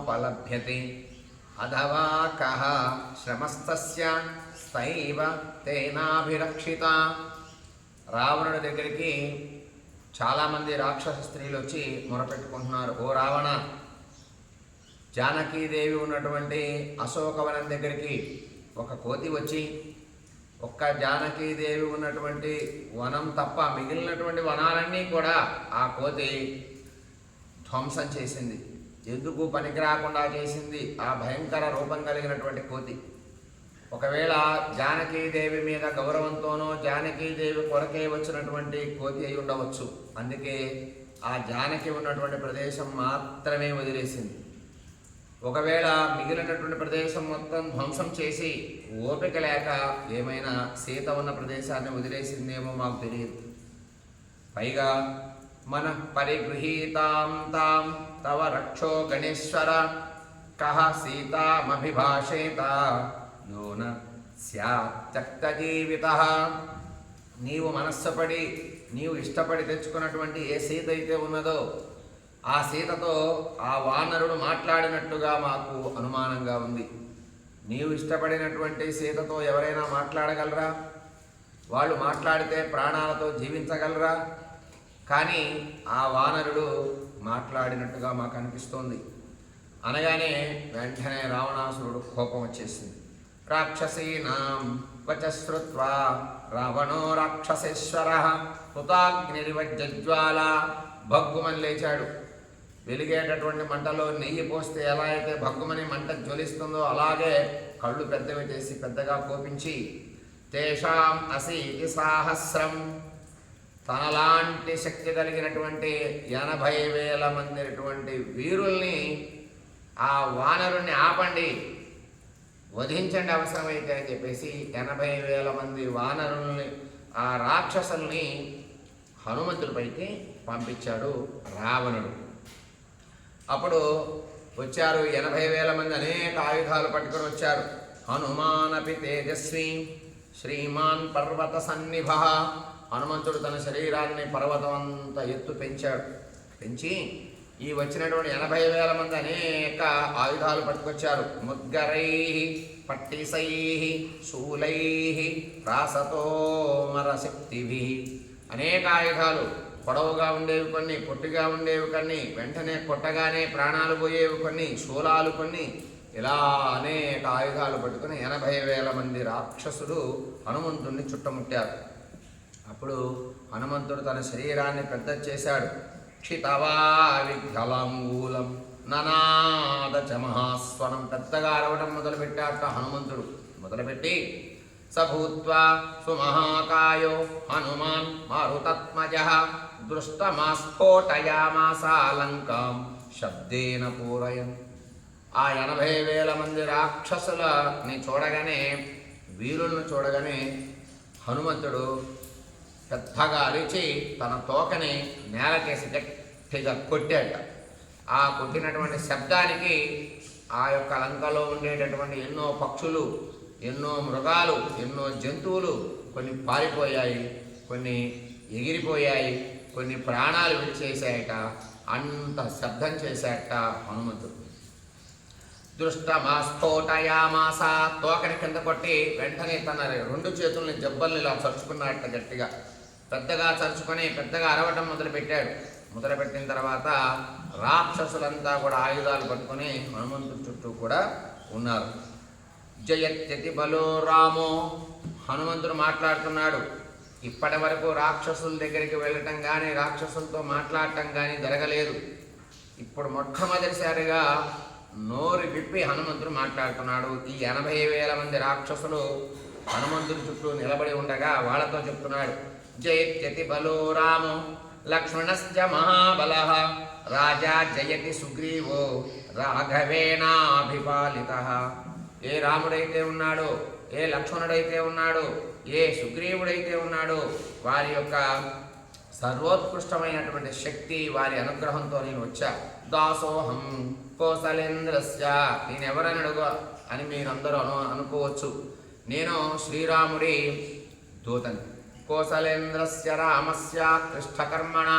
నాపలభ్యతే అథవా కః శ్రమస్తస్య స్తైవ తేనాభిరక్షిత. రావణుడి దగ్గరికి చాలామంది రాక్షస స్త్రీలు వచ్చి మొరపెట్టుకుంటున్నారు. ఓ రావణ, జానకీదేవి ఉన్నటువంటి అశోకవనం దగ్గరికి ఒక కోతి వచ్చి ఒక్క జానకీదేవి ఉన్నటువంటి వనం తప్ప మిగిలినటువంటి వనాలన్నీ కూడా ఆ కోతి ధ్వంసం చేసింది. ఎందుకు పనికిరాకుండా చేసింది ఆ భయంకర రూపం కలిగినటువంటి కోతి. ఒకవేళ జానకీదేవి మీద గౌరవంతోనో జానకీదేవి కొరకే వచ్చినటువంటి కోతి అయి ఉండవచ్చు. అందుకే ఆ జానకి ఉన్నటువంటి ప్రదేశం మాత్రమే వదిలేసింది. ఒకవేళ మిగిలినటువంటి ప్రదేశం మొత్తం ధ్వంసం చేసి ఓపిక లేక ఏమైనా సీత ఉన్న ప్రదేశాన్ని వదిలేసిందేమో మాకు తెలియదు. పైగా మన పరిగృహీతాం తాం తవ రక్షో గణేశ్వర కహ సీతామభిభాషేత నూన స్యాత్యక్త జీవిత. నీవు మనస్సుపడి నీవు ఇష్టపడి తెచ్చుకున్నటువంటి ఏ సీత అయితే ఉన్నదో ఆ సీతతో ఆ వానరుడు మాట్లాడినట్టుగా మాకు అనుమానంగా ఉంది. నీవు ఇష్టపడినటువంటి సీతతో ఎవరైనా మాట్లాడగలరా? వాళ్ళు మాట్లాడితే ప్రాణాలతో జీవించగలరా? కానీ ఆ వానరుడు మాట్లాడినట్టుగా మాకు అనిపిస్తోంది అనగానే వెంటనే రావణాసురుడు కోపం వచ్చేసింది. రాక్షసీనాం వచశ్రుత్వా రావణో రాక్షసేశ్వర హుతాగ్నిరివజ్జ్వాల. భగ్గుమని లేచాడు. వెలిగేటటువంటి మంటలో నెయ్యి పోస్తే ఎలా అయితే భగ్గుమని మంట జ్వలిస్తుందో అలాగే కళ్ళు పెద్దవి చేసి పెద్దగా కోపించి తేషాం అసీతి సాహస్రం, తనలాంటి శక్తి కలిగినటువంటి 80,000 మంది వీరుల్ని ఆ వానరుణ్ణి ఆపండి, వధించండి అవసరమైతే అని చెప్పేసి 80,000 మంది వానరుల్ని ఆ రాక్షసుల్ని హనుమంతుడిపైకి పంపించాడు రావణుడు. అప్పుడు వచ్చారు 80,000 మంది, అనేక ఆయుధాలు పట్టుకొని వచ్చారు. హనుమానపి తేజస్వి శ్రీమాన్ పర్వత సన్నిభ. హనుమంతుడు తన శరీరాన్ని పర్వతం అంత ఎత్తు పెంచి ఈ వచ్చినటువంటి 80,000 మంది అనేక ఆయుధాలు పట్టుకొచ్చారు. ముద్గరై పట్టిసై శూలై రాసతోమరశక్తిభి. అనేక ఆయుధాలు, పొడవుగా ఉండేవి కొన్ని, పొట్టిగా ఉండేవి కొన్ని, వెంటనే కొట్టగానే ప్రాణాలు పోయేవి కొన్ని, శూలాలు కొన్ని, ఇలా అనేక ఆయుధాలు పట్టుకుని 80,000 మంది రాక్షసులు హనుమంతుడిని చుట్టుముట్టారు. అప్పుడు హనుమంతుడు తన శరీరాన్ని పెద్ద చేశాడు. క్షితవా విఘ్నలాంగూలం ననాద చ మహాస్వనం. పెద్దగా అరవడం మొదలుపెట్టాట హనుమంతుడు. మొదలుపెట్టి సభూత్వా సుమహాకాయో హనుమాన్ మారుతత్మజః దృష్టమాస్ఫోటయామాస లంకాం శబ్దేన పూరయన్. ఆ 80,000 మంది రాక్షసులని చూడగానే, వీరులను చూడగానే హనుమంతుడు పెద్దగా అరిచి తన తోకని నేలకేసి గట్టిగా కొట్టాడు. ఆ కొట్టినటువంటి శబ్దానికి ఆ యొక్క లంకలో ఉండేటటువంటి ఎన్నో పక్షులు, ఎన్నో మృగాలు, ఎన్నో జంతువులు కొన్ని పారిపోయాయి, కొన్ని ఎగిరిపోయాయి, కొన్ని ప్రాణాలు విడిచేశాయట. అంత శబ్దం చేశాట హనుమంతుడు. దృష్టమాస్ఫోటయామాస. తోకని కింద కొట్టి వెంటనే తన 2 చేతుల్ని జబ్బల్ని ఇలా చరుచుకున్నట్ట గట్టిగా పెద్దగా చరుచుకొని పెద్దగా అరవటం మొదలుపెట్టిన తర్వాత రాక్షసులంతా కూడా ఆయుధాలు పట్టుకొని హనుమంతుడి చుట్టూ కూడా ఉన్నారు. జయత్యతి బలో రామో. హనుమంతుడు మాట్లాడుతున్నాడు. ఇప్పటి వరకు రాక్షసుల దగ్గరికి వెళ్ళటం కానీ రాక్షసులతో మాట్లాడటం కానీ జరగలేదు. ఇప్పుడు మొట్టమొదటిసారిగా నోరు విప్పి హనుమంతుడు మాట్లాడుతున్నాడు. ఈ 80,000 మంది రాక్షసులు హనుమంతుడి చుట్టూ నిలబడి ఉండగా వాళ్ళతో చెప్తున్నాడు. జయత్యతి బలో రామో లక్ష్మణశ్చ మహాబలః రాజా జయతి సుగ్రీవో రాఘవేణాభిపాలితః. ఏ రాముడైతే ఉన్నాడో, ఏ లక్ష్మణుడైతే ఉన్నాడో, ఏ సుగ్రీవుడైతే ఉన్నాడో వారి యొక్క సర్వోత్కృష్టమైనటువంటి శక్తి, వారి అనుగ్రహంతో నేను వచ్చా. దాసోహం కోసలేంద్రస్య. నేనెవరనడుగు అని మీరందరూ అనుకోవచ్చు. నేను శ్రీరాముడి దూతని. కోసలేంద్రస్య రామస్య కృష్ణకర్మణ.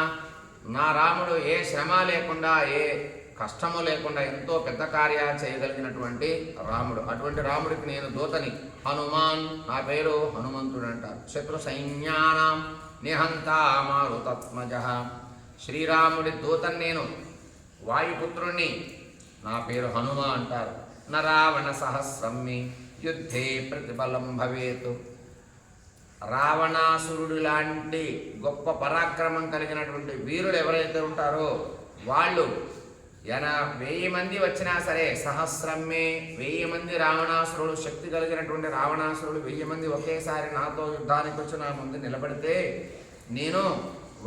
నా రాముడు ఏ శ్రమ లేకుండా, ఏ కష్టము లేకుండా ఎంతో పెద్ద కార్యాలు చేయగలిగినటువంటి రాముడు. అటువంటి రాముడికి నేను దూతని. హనుమాన్, నా పేరు హనుమంతుడు అంటారు. శత్రు సైన్యానాం నిహంతా మారుతత్మజ. శ్రీరాముడి దూతని నేను, వాయుపుత్రుణ్ణి, నా పేరు హనుమ అంటారు. న రావణ సహస్రమ్మి యుద్ధే ప్రతిఫలం భవేతు. రావణాసురుడు లాంటి గొప్ప పరాక్రమం కలిగినటువంటి వీరులు ఎవరైతే ఉంటారో వాళ్ళు 1000 మంది వచ్చినా సరే, సహస్రమ్మే 1000 మంది రావణాసురుడు, శక్తి కలిగినటువంటి రావణాసురుడు 1000 మంది ఒకేసారి నాతో యుద్ధానికి వచ్చి నా ముందు నిలబడితే నేను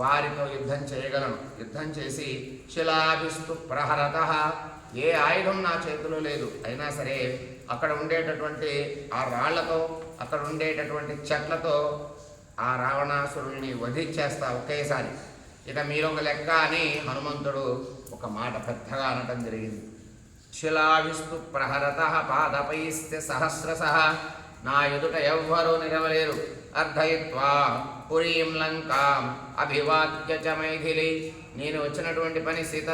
వారితో యుద్ధం చేయగలను. యుద్ధం చేసి శిలాభిస్తు ప్రహరత, ఏ ఆయుధం నా చేతిలో లేదు, అయినా సరే అక్కడ ఉండేటటువంటి ఆ రాళ్లతో, అక్కడ ఉండేటటువంటి చెట్లతో ఆ రావణాసురుల్ని వధించేస్తా ఒకేసారి. ఇక మీరొక లెక్క అని హనుమంతుడు ఒక మాట పెద్దగా అనటం జరిగింది. శిలావిస్తు ప్రహరత పాదపైస్తే సహస్రశ, నా ఎదుట ఎవ్వరూ నిలవలేరు. అర్ధయిత్వా పురీం లంకాం అభివాద్య చ మైథిలి. నేను వచ్చినటువంటి పని సీత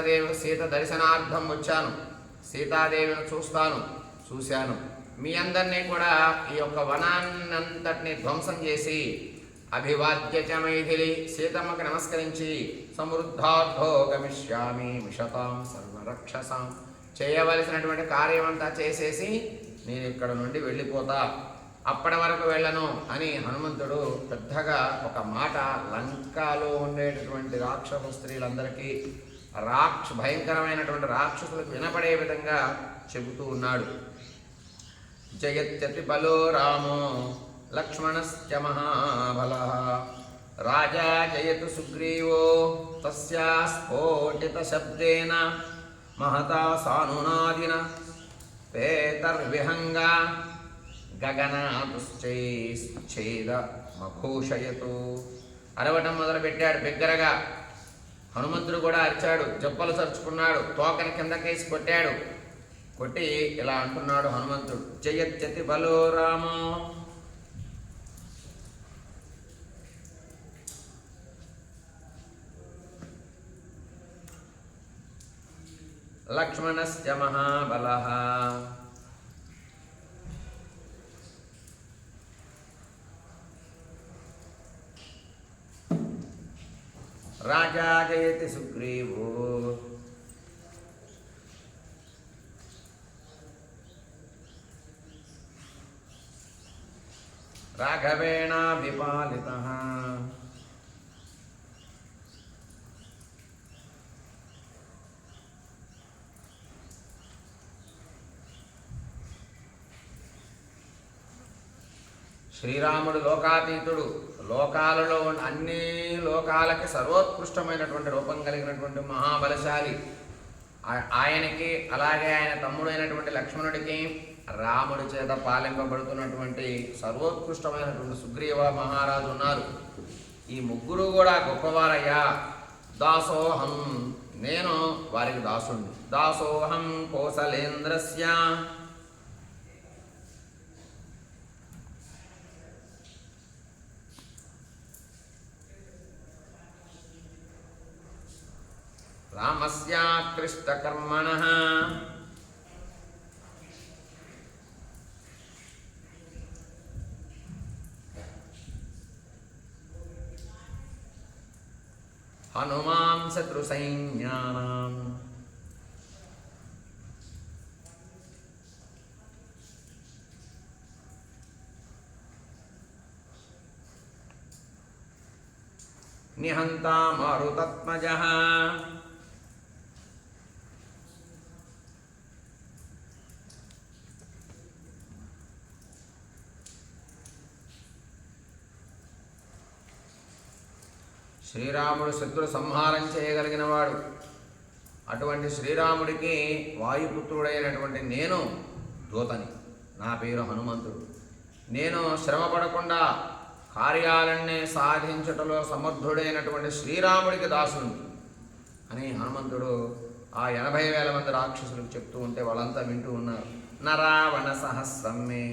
దర్శనార్థం వచ్చాను. సీతాదేవిని చూశాను. మీ అందరినీ కూడా ఈ యొక్క వనాన్నంతటిని ధ్వంసం చేసి, అభివాద్య చ మైథిలి, సీతమ్మకి నమస్కరించి, సమృద్ధార్థో గమిష్యామి మిషతాం సర్వరక్షసాం, చేయవలసినటువంటి కార్యమంతా చేసేసి నేను ఇక్కడ నుండి వెళ్ళిపోతా, అప్పటి వరకు వెళ్ళను అని హనుమంతుడు పెద్దగా ఒక మాట లంకాలో ఉండేటటువంటి రాక్షస స్త్రీలందరికీ, భయంకరమైనటువంటి రాక్షసులకు వినపడే విధంగా చెబుతూ ఉన్నాడు. జయత్యతి బలో రామో లక్ష్మణశ్చ మహాబలః, రాజా జయతు సుగ్రీవో తస్యా స్ఫోటిత శబ్దేన మహతా సానునాదిన పేతర్విహంగా గగనాదుశ్చైచ్ఛేద మఘోషయతు. అరవటం మొదలుపెట్టాడు బిగ్గరగా. హనుమంతుడు కూడా అరిచాడు, జబ్బలు సరుచుకున్నాడు, తోకని కిందకేసి కొట్టాడు. కొట్టి ఇలా అంటున్నాడు హనుమంతుడు, జయత్యతి బలో రామో, లక్ష్మణశ్చ మహాబలః, రాజా జయతి సుగ్రీవో రాఘవేణాభిపాలితః. శ్రీరాముడు లోకాతీతుడు, లోకాలలో అన్ని లోకాలకి సర్వోత్కృష్టమైనటువంటి రూపం కలిగినటువంటి మహాబలశాలి. ఆయనకి అలాగే ఆయన తమ్ముడైనటువంటి లక్ష్మణుడికి రాముడి చేత పాలింపబడుతున్నటువంటి సర్వోత్కృష్టమైనటువంటి సుగ్రీవ మహారాజు ఉన్నారు. ఈ ముగ్గురు కూడా గొప్పవారయ్యా. దాసోహం, నేను వారికి దాసుణ్ణి. దాసోహం కోసలేంద్రస్య రామస్యాకృష్టకర్మణః హనుమాన్ శత్రుసైన్యానాం నిహంతా మారుతత్మజః. శ్రీరాముడు శత్రు సంహారం చేయగలిగినవాడు. అటువంటి శ్రీరాముడికి వాయుపుత్రుడైనటువంటి నేను దూతని. నా పేరు హనుమంతుడు. నేను శ్రమపడకుండా కార్యాలన్నీ సాధించటంలో సమర్థుడైనటువంటి శ్రీరాముడికి దాసుని అని హనుమంతుడు ఆ 80,000 మంది రాక్షసులకు చెప్తూ ఉంటే వాళ్ళంతా వింటూ ఉన్నారు. నరావణ సహస్రమ్మే,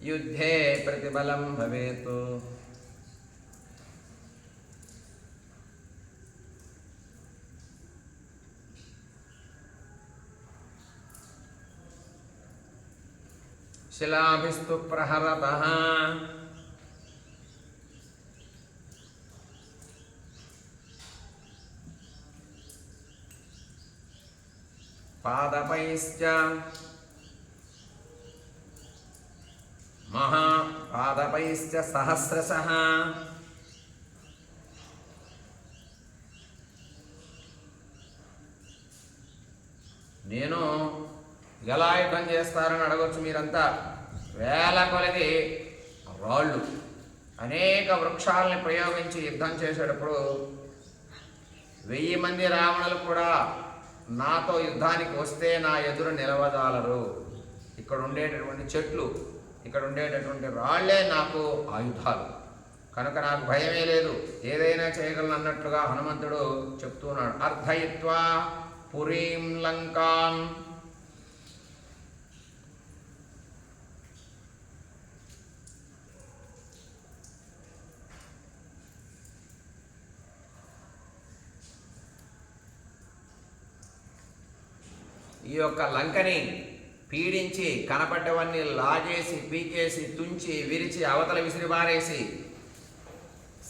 యుద్ధే ప్రతిబలం భవేత్. శిలాభిస్తు ప్రహరతః పాదపైశ్చ పాదపైశ్చ సహస్రశః నేను ఎలా యుద్ధం చేస్తారని అడగొచ్చు మీరంతా. వేల కొలది రాళ్ళు, అనేక వృక్షాలని ప్రయోగించి యుద్ధం చేసేటప్పుడు 1000 మంది రావణులు కూడా నాతో యుద్ధానికి వస్తే నా ఎదురు నిలవజాలరు. ఇక్కడ ఉండేటటువంటి చెట్లు, ఇక్కడ ఉండేటటువంటి రాళ్లే నాకు ఆయుధాలు, కనుక నాకు భయమే లేదు, ఏదైనా చేయగలను అన్నట్లుగా హనుమంతుడు చెప్తున్నాడు. అర్ధయిత్వా పురీం లంకాన్. ఈ యొక్క లంకని పీడించి కనపడ్డవన్నీ లాగేసి పీకేసి తుంచి విరిచి అవతల విసిరిబారేసి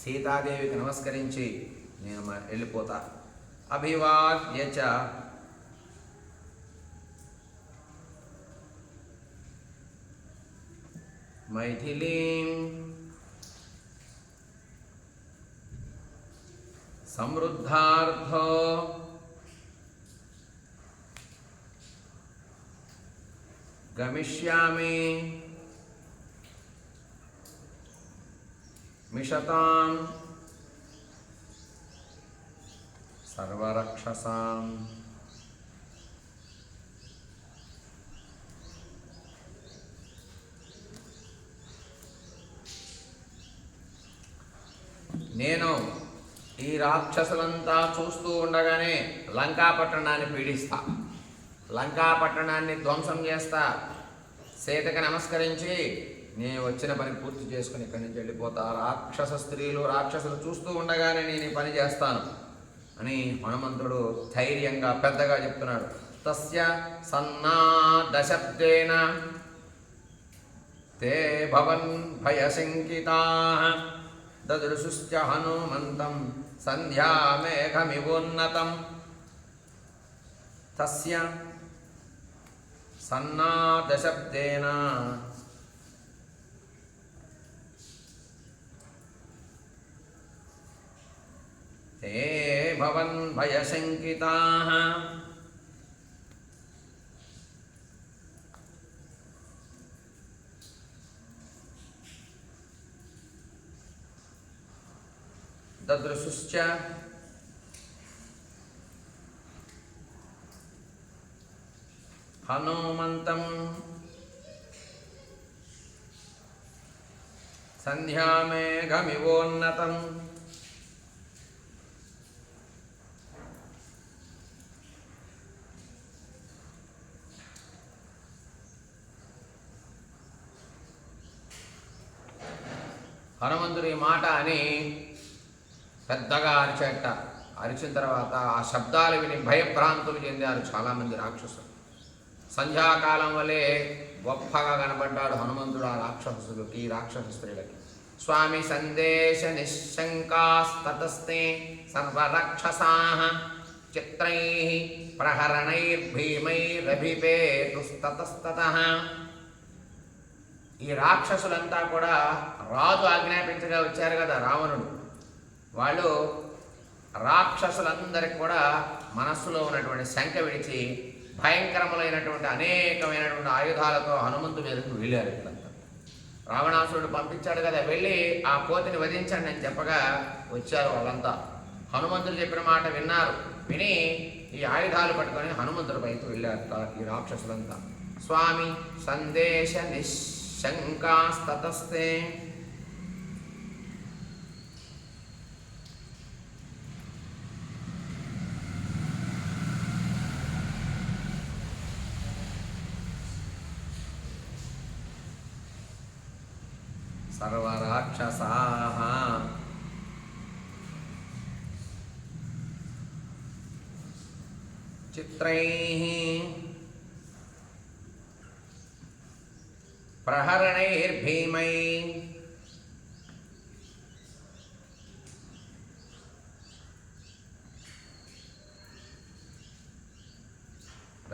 సీతాదేవికి నమస్కరించి నేను వెళ్ళిపోతా. అభివాద్య చ మైథిలీం సమృద్ధార్థో గమిష్యామి మిషతాం సర్వరక్షసాం. నేను ఈ రాక్షసులంతా చూస్తూ ఉండగానే లంకాపట్టణాన్ని పీడిస్తా, లంకాపట్టణాన్ని ధ్వంసం చేస్తా, సీతకి నమస్కరించి నేను వచ్చిన పని పూర్తి చేసుకుని ఇక్కడి నుంచి వెళ్ళిపోతా. రాక్షస స్త్రీలు రాక్షసులు చూస్తూ ఉండగానే నేను ఈ పని చేస్తాను అని హనుమంతుడు ధైర్యంగా పెద్దగా చెప్తున్నాడు. తస్య సన్నాదశబ్దేన తే భవన్ భయశంకితాః దదృశుశ్చ హనుమంతం సంధ్యామేఘమివోన్నతం. తస్య సన్నాదశబ్దేన తే భవన్ భయశంకితాః దదృశుశ్చ హనుమంతం సంధ్యామేఘమివోన్నతం. హనుమంతుడి మాట అని పెద్దగా అరిచేట. అరిచిన తర్వాత ఆ శబ్దాలు విని భయభ్రాంతులు చెందారు చాలామంది రాక్షసులు. సంధ్యాకాలం వలె గొప్పగా కనబడ్డాడు హనుమంతుడు ఆ రాక్షసులకి, రాక్షస స్త్రీలకి. స్వామి సందేశ నిశంకాస్తతస్తే సర్వరక్షసాః చిత్రైః ప్రహరణైర్భీమైరభిపేతుస్తతస్తతః. ఈ రాక్షసులంతా కూడా రాజు ఆజ్ఞాపించగా వచ్చారు కదా రావణుడు, వాళ్ళు రాక్షసులందరికీ కూడా మనస్సులో ఉన్నటువంటి శంక విడిచి భయంకరములైనటువంటి అనేకమైనటువంటి ఆయుధాలతో హనుమంతు మీదకు వెళ్ళారు. ఇక్కడంతా రావణాసురుడు పంపించాడు కదా, వెళ్ళి ఆ కోతిని వధించండి అని చెప్పగా వచ్చారు వాళ్ళంతా. హనుమంతుడు చెప్పిన మాట విన్నారు. విని ఈ ఆయుధాలు పట్టుకొని హనుమంతుడి పైకి వెళ్ళారట ఈ రాక్షసులంతా. స్వామి సందేశ నిశంకాస్తతస్తే సర్వరాక్షసాః చిత్రైః ప్రహరణైర్భీమైః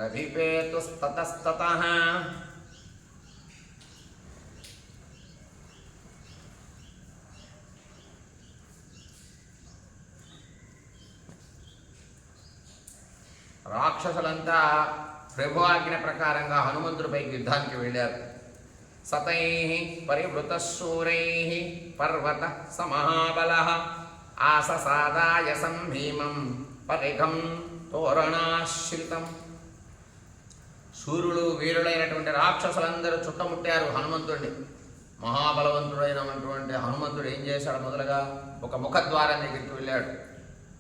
రభిపేతుస్తతస్తతః రాక్షసులంతా ప్రభు ఆజ్ఞ ప్రకారంగా హనుమంతుడిపైకి యుద్ధానికి వెళ్ళారు. సతైః పరివృతః శూరైః పర్వత సమహాబలః ఆససాదాయ సంభీమం పరిఘం తోరణాశ్రితం. శూరులు వీరులైనటువంటి రాక్షసులందరూ చుట్టముట్టారు హనుమంతుడిని. మహాబలవంతుడైనటువంటి హనుమంతుడు ఏం చేశాడు? మొదలుగా ఒక ముఖద్వారం దగ్గరికి వెళ్ళాడు.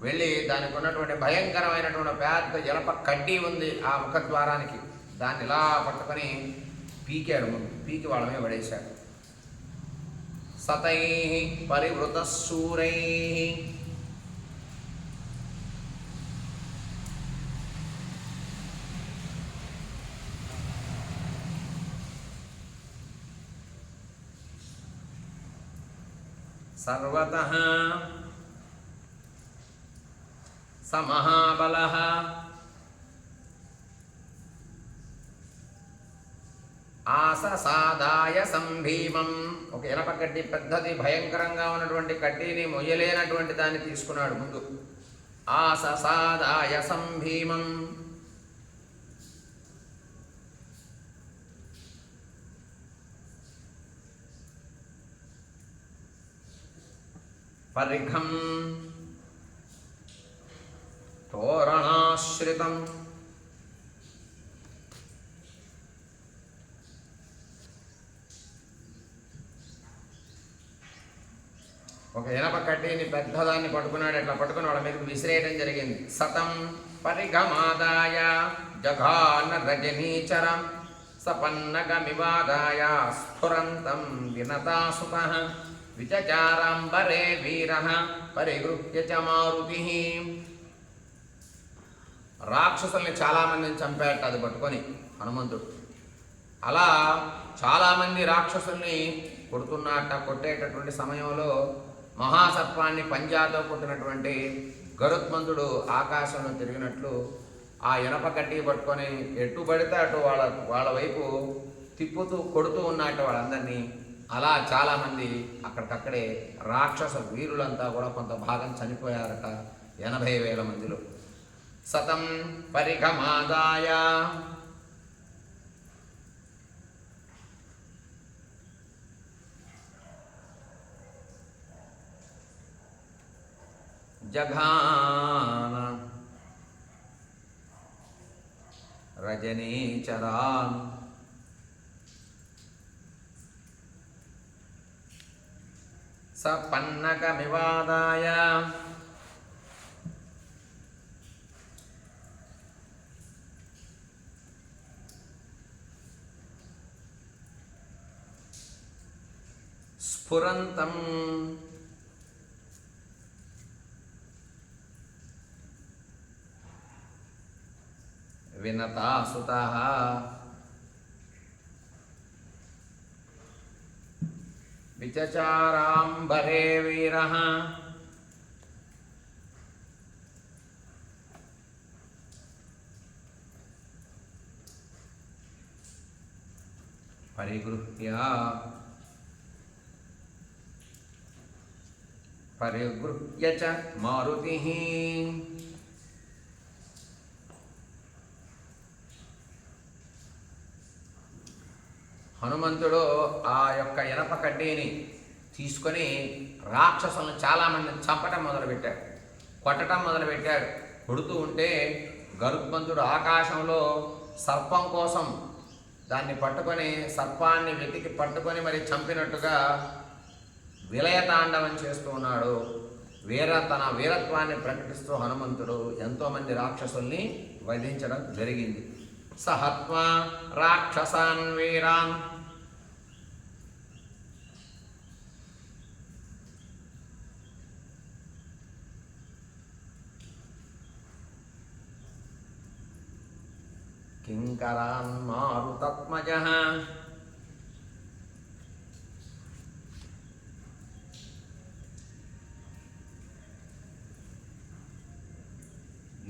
వెళ్ళి దానికి ఉన్నటువంటి భయంకరమైనటువంటి పెద్ద జలప కడ్డీ ఉంది ఆ ముఖద్వారానికి. దాన్ని ఇలా పట్టుకొని పీకాడు. పీకి వాళ్ళ మీద పడేశాడు. సతైః పరివృతః శూరైః సర్వతః సమహాబలః ఆససాదాయ సంభీమం. ఒక ఇనప కడ్డీ పెద్దది భయంకరంగా ఉన్నటువంటి కడ్డీని మొయ్యలేనటువంటి దాన్ని తీసుకున్నాడు ముందు. ఆససాదాయ సంభీమం పరిఘం తోరణాశ్రితం. ఒక ఇనప కడ్డీని పెద్దదాన్ని పట్టుకున్నాడు. అట్లా పట్టుకుని వాళ్ళ మీదకి విసిరేయడం జరిగింది. సతం పరిఘమాదాయ జఘాన రజనీచరం సపన్నగమివాదాయ స్ఫురంతం వినతాసుతః విచచారాంబరే వీరః పరిగృహ్య చ మారుతిః. రాక్షసుల్ని చాలామందిని చంపాట అది పట్టుకొని హనుమంతుడు. అలా చాలామంది రాక్షసుల్ని కొట్టేటటువంటి సమయంలో మహాసర్పాన్ని పంజాతో కొట్టినటువంటి గరుత్మంతుడు ఆకాశంలో తిరిగినట్లు ఆ ఇనప కడ్డీ పట్టుకొని ఎటు పడితే అటు వాళ్ళ వైపు తిప్పుతూ కొడుతూ ఉన్నట్టు వాళ్ళందరినీ. అలా చాలామంది అక్కడికక్కడే రాక్షస వీరులంతా కూడా కొంత భాగం చనిపోయారట 80,000 మందిలో. సతం పరిఘమాదాయ జఘాన రజనీచరాన్ సపన్నకమివాదాయ స్ఫురంతం వినతాసుతః విచచారాంబరే వీరః పరిగృహ్య చ మారుతిః. హనుమంతుడు ఆ యొక్క ఇనప కడ్డీని తీసుకొని రాక్షసులను చాలామందిని చంపటం మొదలుపెట్టాడు, కొట్టడం మొదలుపెట్టాడు. కొడుతూ ఉంటే గరుత్మంతుడు ఆకాశంలో సర్పం కోసం దాన్ని పట్టుకొని సర్పాన్ని వెతికి పట్టుకొని మరి చంపినట్టుగా విలయతాండవం చేస్తూ ఉన్నాడు. తన వీరత్వాన్ని ప్రకటిస్తూ హనుమంతుడు ఎంతోమంది రాక్షసుల్ని వధించడం జరిగింది. సహత్వా రాక్షసాన్ వీరాన్ కింకరాన్ మారుతత్మజః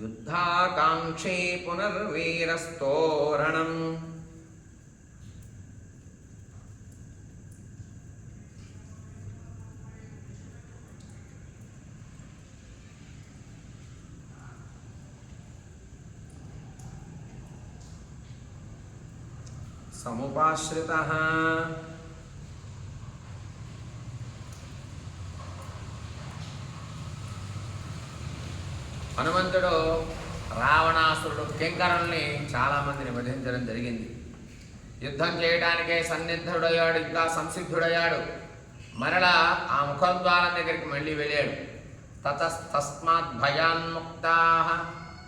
యుద్ధాకాంక్షీ పునర్వీరస్తోరణం సముపాశ్రితః హనుమంతుడు రావణాసురుడు కింకరుల్ని చాలామందిని వధించడం జరిగింది. యుద్ధం చేయడానికే సన్నిద్ధుడయ్యాడు, ఇంకా సంసిద్ధుడయ్యాడు. మరలా ఆ ముఖద్వారం దగ్గరికి మళ్ళీ వెళ్ళాడు. తస్మాత్ భయాన్ముక్తాః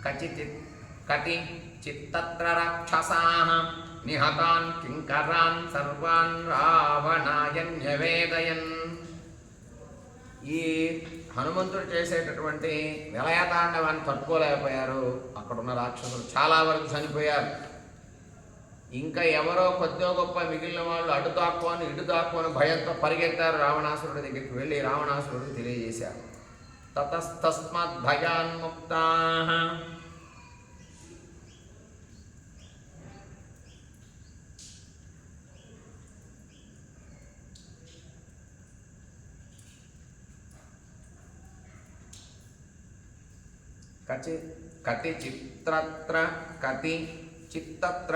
కటి చిత్తత్ర రాక్షసాః నిహతాన్ కింకరాన్ సర్వాన్ రావణాయ న్యవేదయన్. ఈ హనుమంతుడు చేసేటటువంటి విలయతాండవాన్ని తట్టుకోలేకపోయారు. అక్కడున్న రాక్షసులు చాలా వరకు చనిపోయారు. ఇంకా ఎవరో కొద్దో గొప్ప మిగిలిన వాళ్ళు అటు దాక్కోని ఇటు దాక్కోని భయంతో పరిగెత్తారు. రావణాసురుడి దగ్గరికి వెళ్ళి రావణాసురుడికి తెలియజేశారు. తస్మాత్ భయాన్ముక్తాః కటి చిత్తత్ర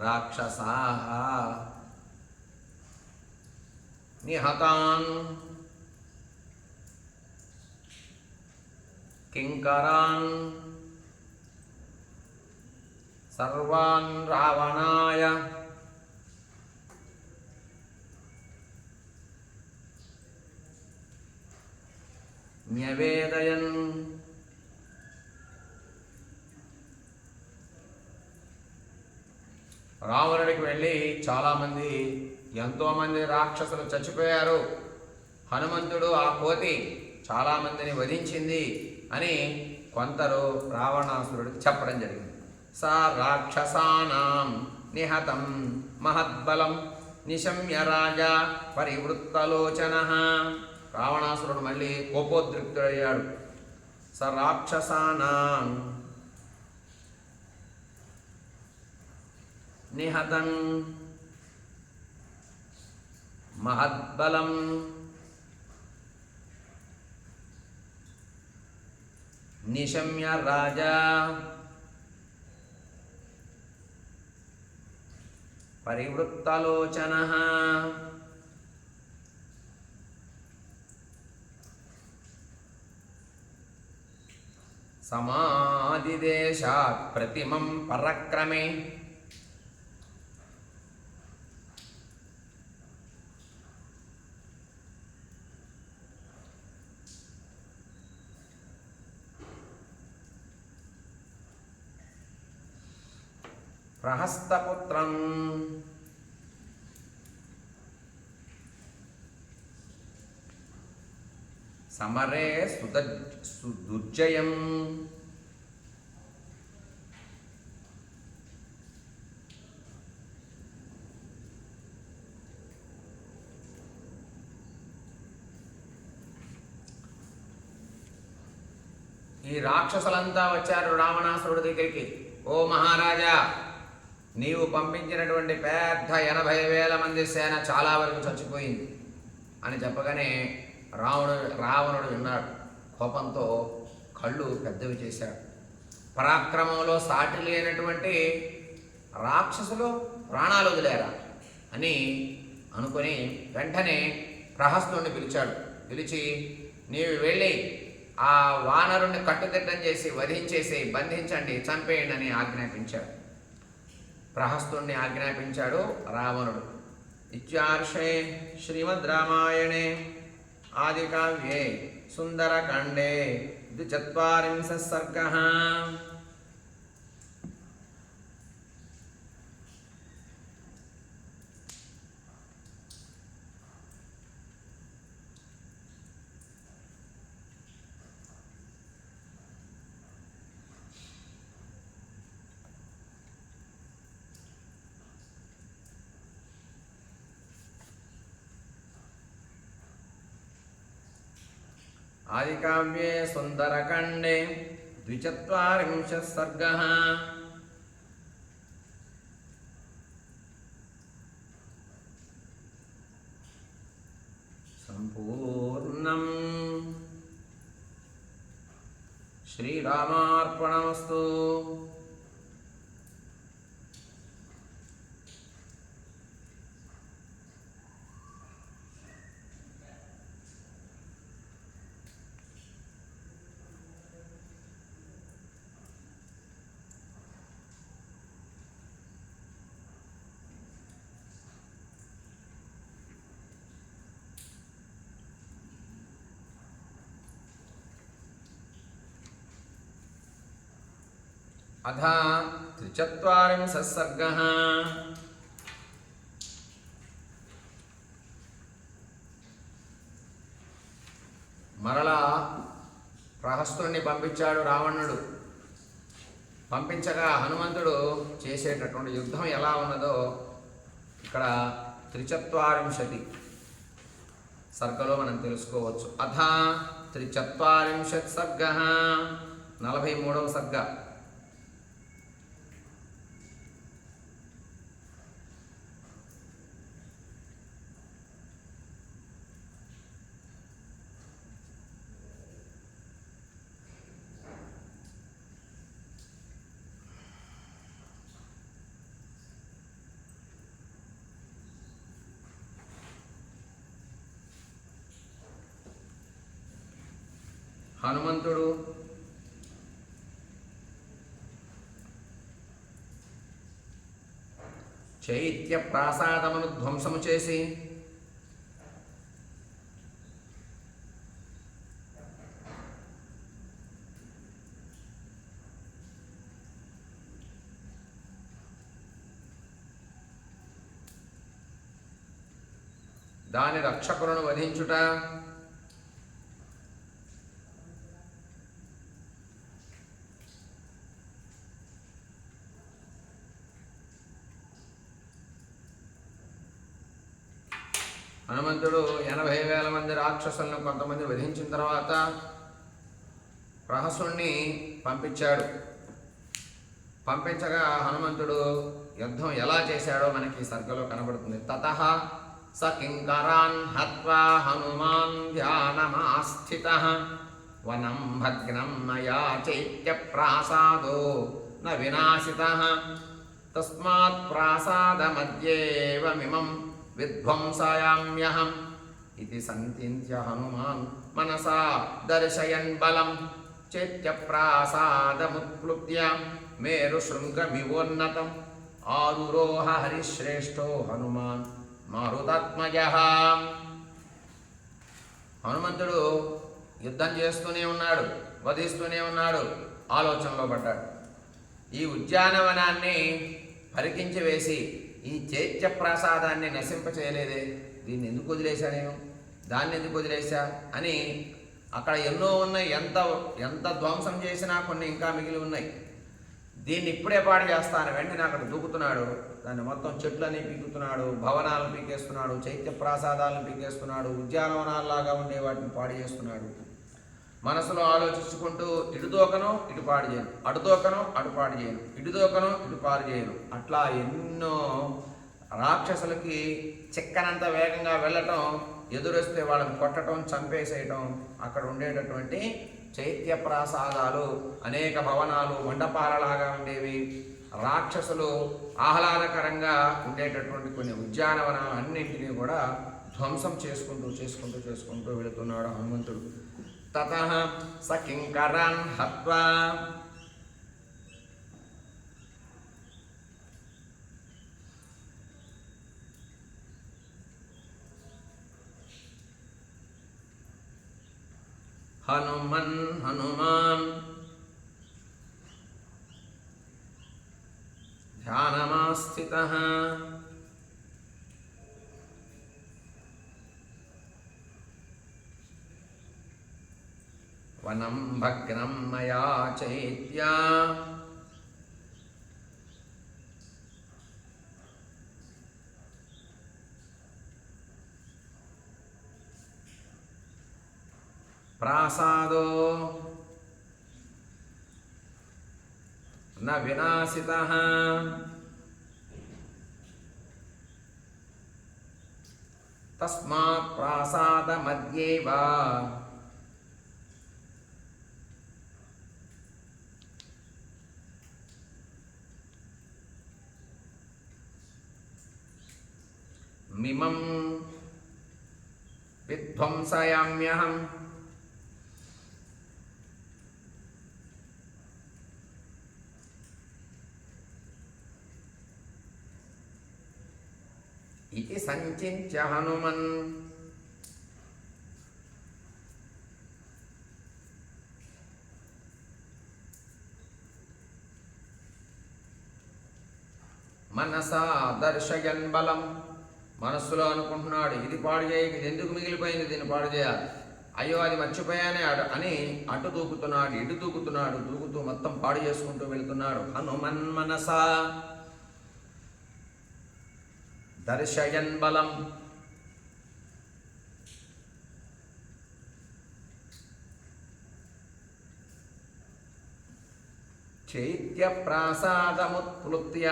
రాక్షసాః నిహతాన్ కింకరాన్ సర్వాన్ రావణాయ న్యవేదయన్. రావణుడికి వెళ్ళి చాలామంది ఎంతోమంది రాక్షసులు చచ్చిపోయారు. హనుమంతుడు ఆ కోతి చాలామందిని వధించింది అని కొందరు రావణాసురుడికి చెప్పడం జరిగింది. సా రాక్షసానాం నిహతం మహద్బలం నిశమ్య రాజా పరివృత్తలోచనః. రావణాసురుడు మళ్ళీ కోపోద్రిక్తుడయ్యాడు. స రాక్షసానాం నిహతం మహద్బలం నిశమ్య రాజా పరివృత్తలోచనః. సమాదిదేశాత్ ప్రతిమం పరక్రమే ప్రహస్తపుత్రం సమరే సుదుర్జయం. ఈ రాక్షసులంతా వచ్చారు రావణాసురుడి దగ్గరికి. ఓ మహారాజా, నీవు పంపించినటువంటి పెద్ద 80,000 మంది సేన చాలా వరకు చచ్చిపోయింది అని చెప్పగానే రావణుడు విన్నాడు. కోపంతో కళ్ళు పెద్దవి చేశాడు. పరాక్రమంలో సాటి లేనటువంటి రాక్షసులు ప్రాణాలు వదిలేరా అని అనుకొని వెంటనే ప్రహస్తుడిని పిలిచాడు. పిలిచి, నీవు వెళ్ళి ఆ వానరుణ్ణి కట్టుదిట్టం చేసి వధించేసి బంధించండి, చంపేయండి అని ఆజ్ఞాపించాడు. ప్రహస్తుణ్ణి ఆజ్ఞాపించాడు రావణుడు. ఇత్యార్షే శ్రీమద్ రామాయణే ఆదికావ్యే సుందరకాండే 42 సర్గః. आदिकाव्ये सुन्दरकाण्डे 24 सर्गः। सम्पूर्णम्। श्रीरामार्पणमस्तु। अथ 43 सर्गः। మరలా ప్రహస్తుడిని పంపించాడు రావణుడు. పంపించగా హనుమంతుడు చేసేటటువంటి యుద్ధం ఎలా ఉన్నదో ఇక్కడ 43 సర్గలో మనం తెలుసుకోవచ్చు. అథ 43 సర్గः 43వ సర్గ. హనుమంతుడు చైత్య ప్రాసాదమును ధ్వంసము చేసి దాని రక్షకులను వధించుట, హనుమంతుడు 80,000 మంది రాక్షసులను కొంతమంది వధించిన తర్వాత ప్రహసుణ్ణి పంపించాడు. పంపించగా హనుమంతుడు యుద్ధం ఎలా చేశాడో మనకి సర్గలో కనబడుతుంది. తతః స కింకరాన్ హత్వా హనుమాన్ ధ్యానమాస్థితః వనం భగ్నం మయా చైత్య ప్రాసాదో న వినాశితః తస్మాత్ ప్రాసాదమద్యేవమిమం విధ్వంసాయామ్యహం ఇది సంతింత్య హనుమాన్ మనసా దర్శయన్ బలం చైత్య ప్రాసాదముత్ప్లుత్య మేరు శృంగమివోన్నతం ఆరురోహ హరిశ్రేష్ఠో హనుమాన్ మారుతాత్మజః. హనుమంతుడు యుద్ధం చేస్తూనే ఉన్నాడు, వధిస్తూనే ఉన్నాడు. ఆలోచనలో పడ్డాడు. ఈ ఉద్యానవనాన్ని పరికించి వేసి ఈ చైత్య ప్రాసాదాన్ని నశింపచేయలేదే, దీన్ని ఎందుకు వదిలేశా, నేను దాన్ని ఎందుకు వదిలేశా అని అక్కడ ఎన్నో ఉన్నాయి. ఎంత ధ్వంసం చేసినా కొన్ని ఇంకా మిగిలి ఉన్నాయి. దీన్ని ఇప్పుడే పాడు చేస్తాను. వెంటనే అక్కడ దూకుతున్నాడు. దాన్ని మొత్తం చెట్లని పీకుతున్నాడు, భవనాలను పీకేస్తున్నాడు, చైత్య ప్రాసాదాలను పీకేస్తున్నాడు, ఉద్యానవనాల్లాగా ఉండే వాటిని పాడు చేస్తున్నాడు. మనసులో ఆలోచించుకుంటూ ఇటు దూకను ఇటు పాడు చేయను, అటు దూకను అటు పాడు చేయను, ఇటు దూకను ఇటు పాడు చేయను. అట్లా ఎన్నో రాక్షసులకి చిక్కనంత వేగంగా వెళ్ళటం, ఎదురొస్తే వాళ్ళని కొట్టడం, చంపేసేయటం. అక్కడ ఉండేటటువంటి చైత్య ప్రాసాదాలు, అనేక భవనాలు మండపాలలాగా ఉండేవి. రాక్షసులు ఆహ్లాదకరంగా ఉండేటటువంటి కొన్ని ఉద్యానవనాలు అన్నింటినీ కూడా ధ్వంసం చేసుకుంటూ వెళుతున్నాడు హనుమంతుడు. తతః స కింకరాన్ హత్వా హనుమాన్ ధ్యానమాస్థితః వనం భగ్నం మయా చైత్యా ప్రాసాదో న వినాశితః తస్మాత్ ప్రాసాదమధ్యేవ మిమం విధ్వంసయామ్యహం ఇది సంచింత్య హనుమన్ మనసా దర్శయన్ బలం, మనస్సులో అనుకుంటున్నాడు ఇది పాడు చేయక ఇది ఎందుకు మిగిలిపోయింది, దీన్ని పాడు చేయాలి, అయ్యో అది మర్చిపోయానే అని అటు దూకుతున్నాడు ఇటు దూకుతున్నాడు, దూకుతూ మొత్తం పాడు చేసుకుంటూ వెళ్తున్నాడు. హనుమన్ మనసా దర్శయన్ బలం, చైత్య ప్రాసాదముత్ప్లుత్య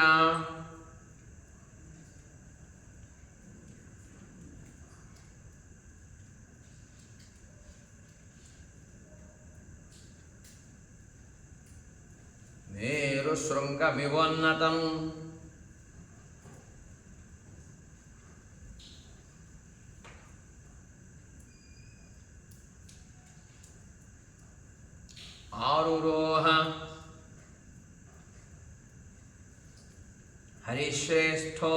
మేరుశృంగమివోన్నతం ఆరురోహ హరిశ్రేష్ఠో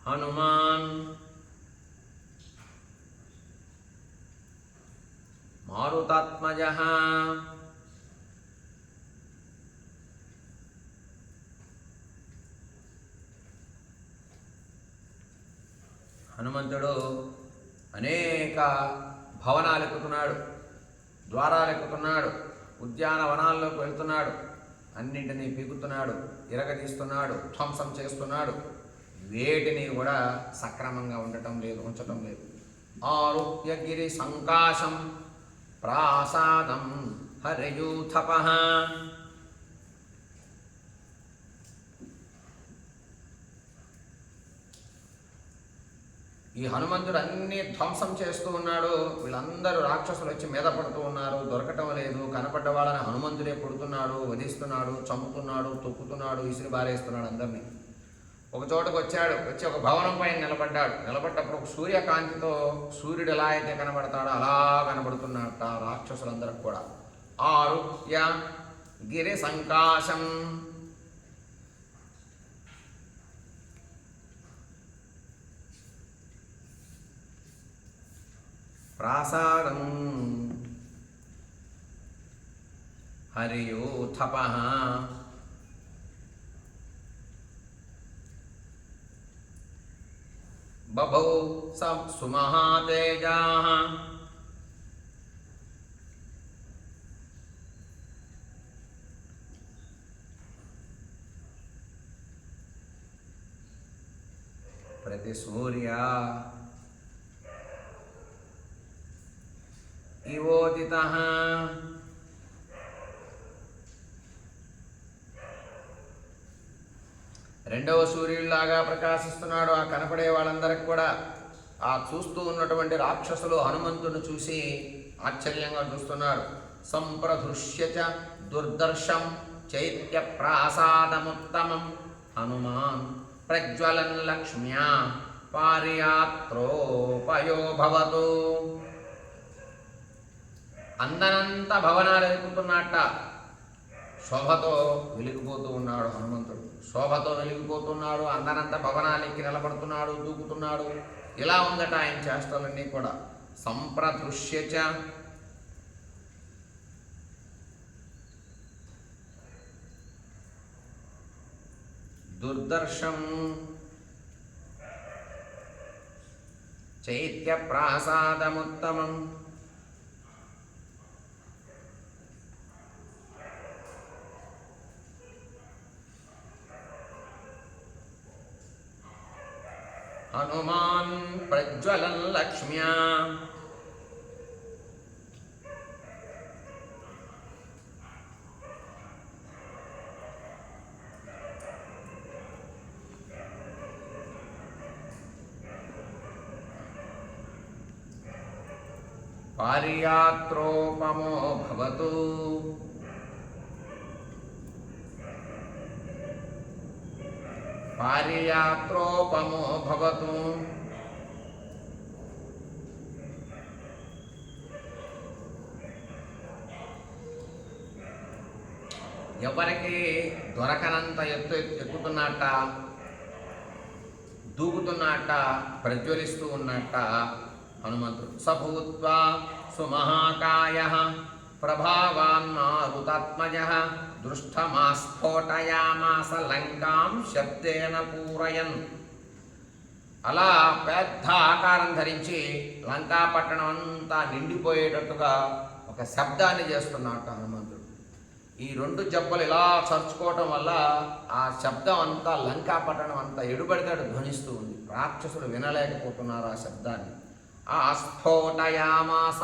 హనుమాన్ మారుతాత్మజః హనుమంతుడు అనేక భవనాలు ఎక్కుతున్నాడు, ద్వారాలు ఎక్కుతున్నాడు, ఉద్యానవనాల్లోకి వెళ్తున్నాడు, అన్నింటినీ పీకుతున్నాడు, ఇరగదీస్తున్నాడు, ధ్వంసం చేస్తున్నాడు, వేటిని కూడా సక్రమంగా ఉంచటం లేదు. ఆరుహ్యగిరి సంకాశం ప్రాసాదం హరయూథపః, ఈ హనుమంతుడు అన్ని ధ్వంసం చేస్తూ ఉన్నాడు. వీళ్ళందరూ రాక్షసులు వచ్చి మీద పడుతూ ఉన్నారు, దొరకటం లేదు. కనపడ్డ వాళ్ళని హనుమంతుడే కొడుతున్నాడు, వధిస్తున్నాడు, చంపుతున్నాడు, తొక్కుతున్నాడు, ఇసిరి బారేస్తున్నాడు అందరినీ. ఒక చోటకు వచ్చి ఒక భవనం పైన నిలబడ్డాడు. నిలబడ్డప్పుడు ఒక సూర్యకాంతితో సూర్యుడు ఎలా అయితే కనబడతాడో అలా కనబడుతున్నట్ట రాక్షసులందరికి కూడా. ఆరుహ్య గిరి సంకాశం, ప్రాసాదం హరియూథపః, బభౌ సుమహాతేజాః ప్రతి సూర్య ఇవోదితః, రెండవ సూర్యుడిలాగా ప్రకాశిస్తున్నాడు. ఆ కనపడే వాళ్ళందరికి కూడా ఆ చూస్తూ ఉన్నటువంటి రాక్షసులు హనుమంతుడిని చూసి ఆశ్చర్యంగా చూస్తున్నారు. సంప్రదృశ్య చ దుర్దర్శం చైత్య ప్రాసాదముత్తమం హనుమాన్ ప్రజ్వలన్ లక్ష్మ్యా పారియాత్రోపయో భవతు. అందనంత భవనాలు ఎక్కుతున్నట్ట శోభతో వెలిగిపోతూ ఉన్నాడు హనుమంతుడు. శోభతో వెలిగిపోతున్నాడు, అందనంత భవనాలు ఎక్కి నిలబడుతున్నాడు, దూకుతున్నాడు. ఇలా ఉందట ఆయన చేష్టలన్నీ కూడా. సంప్రదృశ్యచ దుర్దర్శం చైత్య ప్రాసాదముత్తమం హనుమాన్ ప్రజ్వలన్ లక్ష్మ్యా పారియాత్రోపమో భవతు పారియాత్రోపమో భవతు ఎవరికి దొరకనంత ఎక్కుతున్నట్ట, దూకుతున్నట్ట, ప్రజ్వలిస్తూ ఉన్నట్ట హనుమంతుడు. సభూత్వా సుమహాకాయః ప్రభావాన్ మారుతాత్మజః దృష్టమాస్ఫోటయామాస లంకాం శబ్దేన పూరయన్. అలా పెద్ద ఆకారం ధరించి లంకా పట్టణం అంతా నిండిపోయేటట్టుగా ఒక శబ్దాన్ని చేస్తున్నట్ట హనుమంతుడు. ఈ రెండు జబ్బలు ఇలా చర్చుకోవటం వల్ల ఆ శబ్దం అంతా లంకా పట్టణం అంతా ఎడుబడితాడు ధ్వనిస్తూ ఉంది. రాక్షసులు వినలేకపోతున్నారు ఆ శబ్దాన్ని. ఆ స్ఫోటయామాస,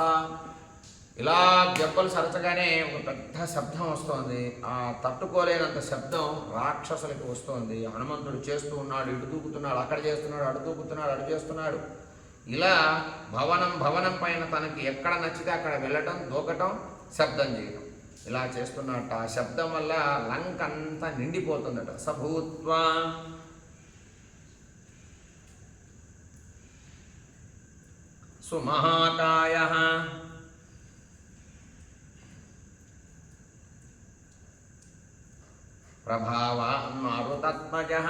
ఇలా జబ్బలు సరచగానే ఒక పెద్ద శబ్దం వస్తోంది. ఆ తట్టుకోలేనంత శబ్దం రాక్షసులకి వస్తోంది. హనుమంతుడు చేస్తూ ఉన్నాడు, ఇటు దూకుతున్నాడు, అక్కడ చేస్తున్నాడు, అడు దూకుతున్నాడు, అడు చేస్తున్నాడు. ఇలా భవనం పైన తనకి ఎక్కడ నచ్చితే అక్కడ వెళ్ళటం, దూకటం, శబ్దం చేయటం, ఇలా చేస్తున్నట్ట. ఆ శబ్దం వల్ల లంక అంతా నిండిపోతుందట. సభూత్వా సుమహాకాయః ప్రభావాన్ మారుతాత్మజః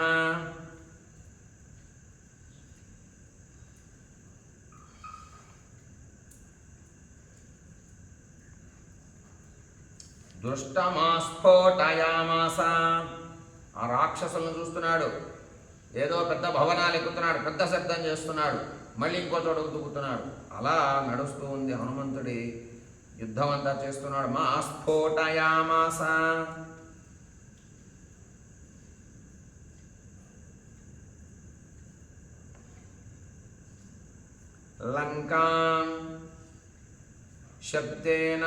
దృష్టమాస్ఫోటయామాస. ఆ రాక్షసులను చూస్తున్నాడు, ఏదో పెద్ద భవనాలు ఎక్కుతున్నాడు, పెద్ద శబ్దం చేస్తున్నాడు, మళ్ళీ ఇంకో చోటకు దూకుతున్నాడు. అలా నడుస్తూ ఉంది హనుమంతుడి యుద్ధం అంతా చేస్తున్నాడు. మా స్ఫోటయామాస. లంకాం శబ్దేన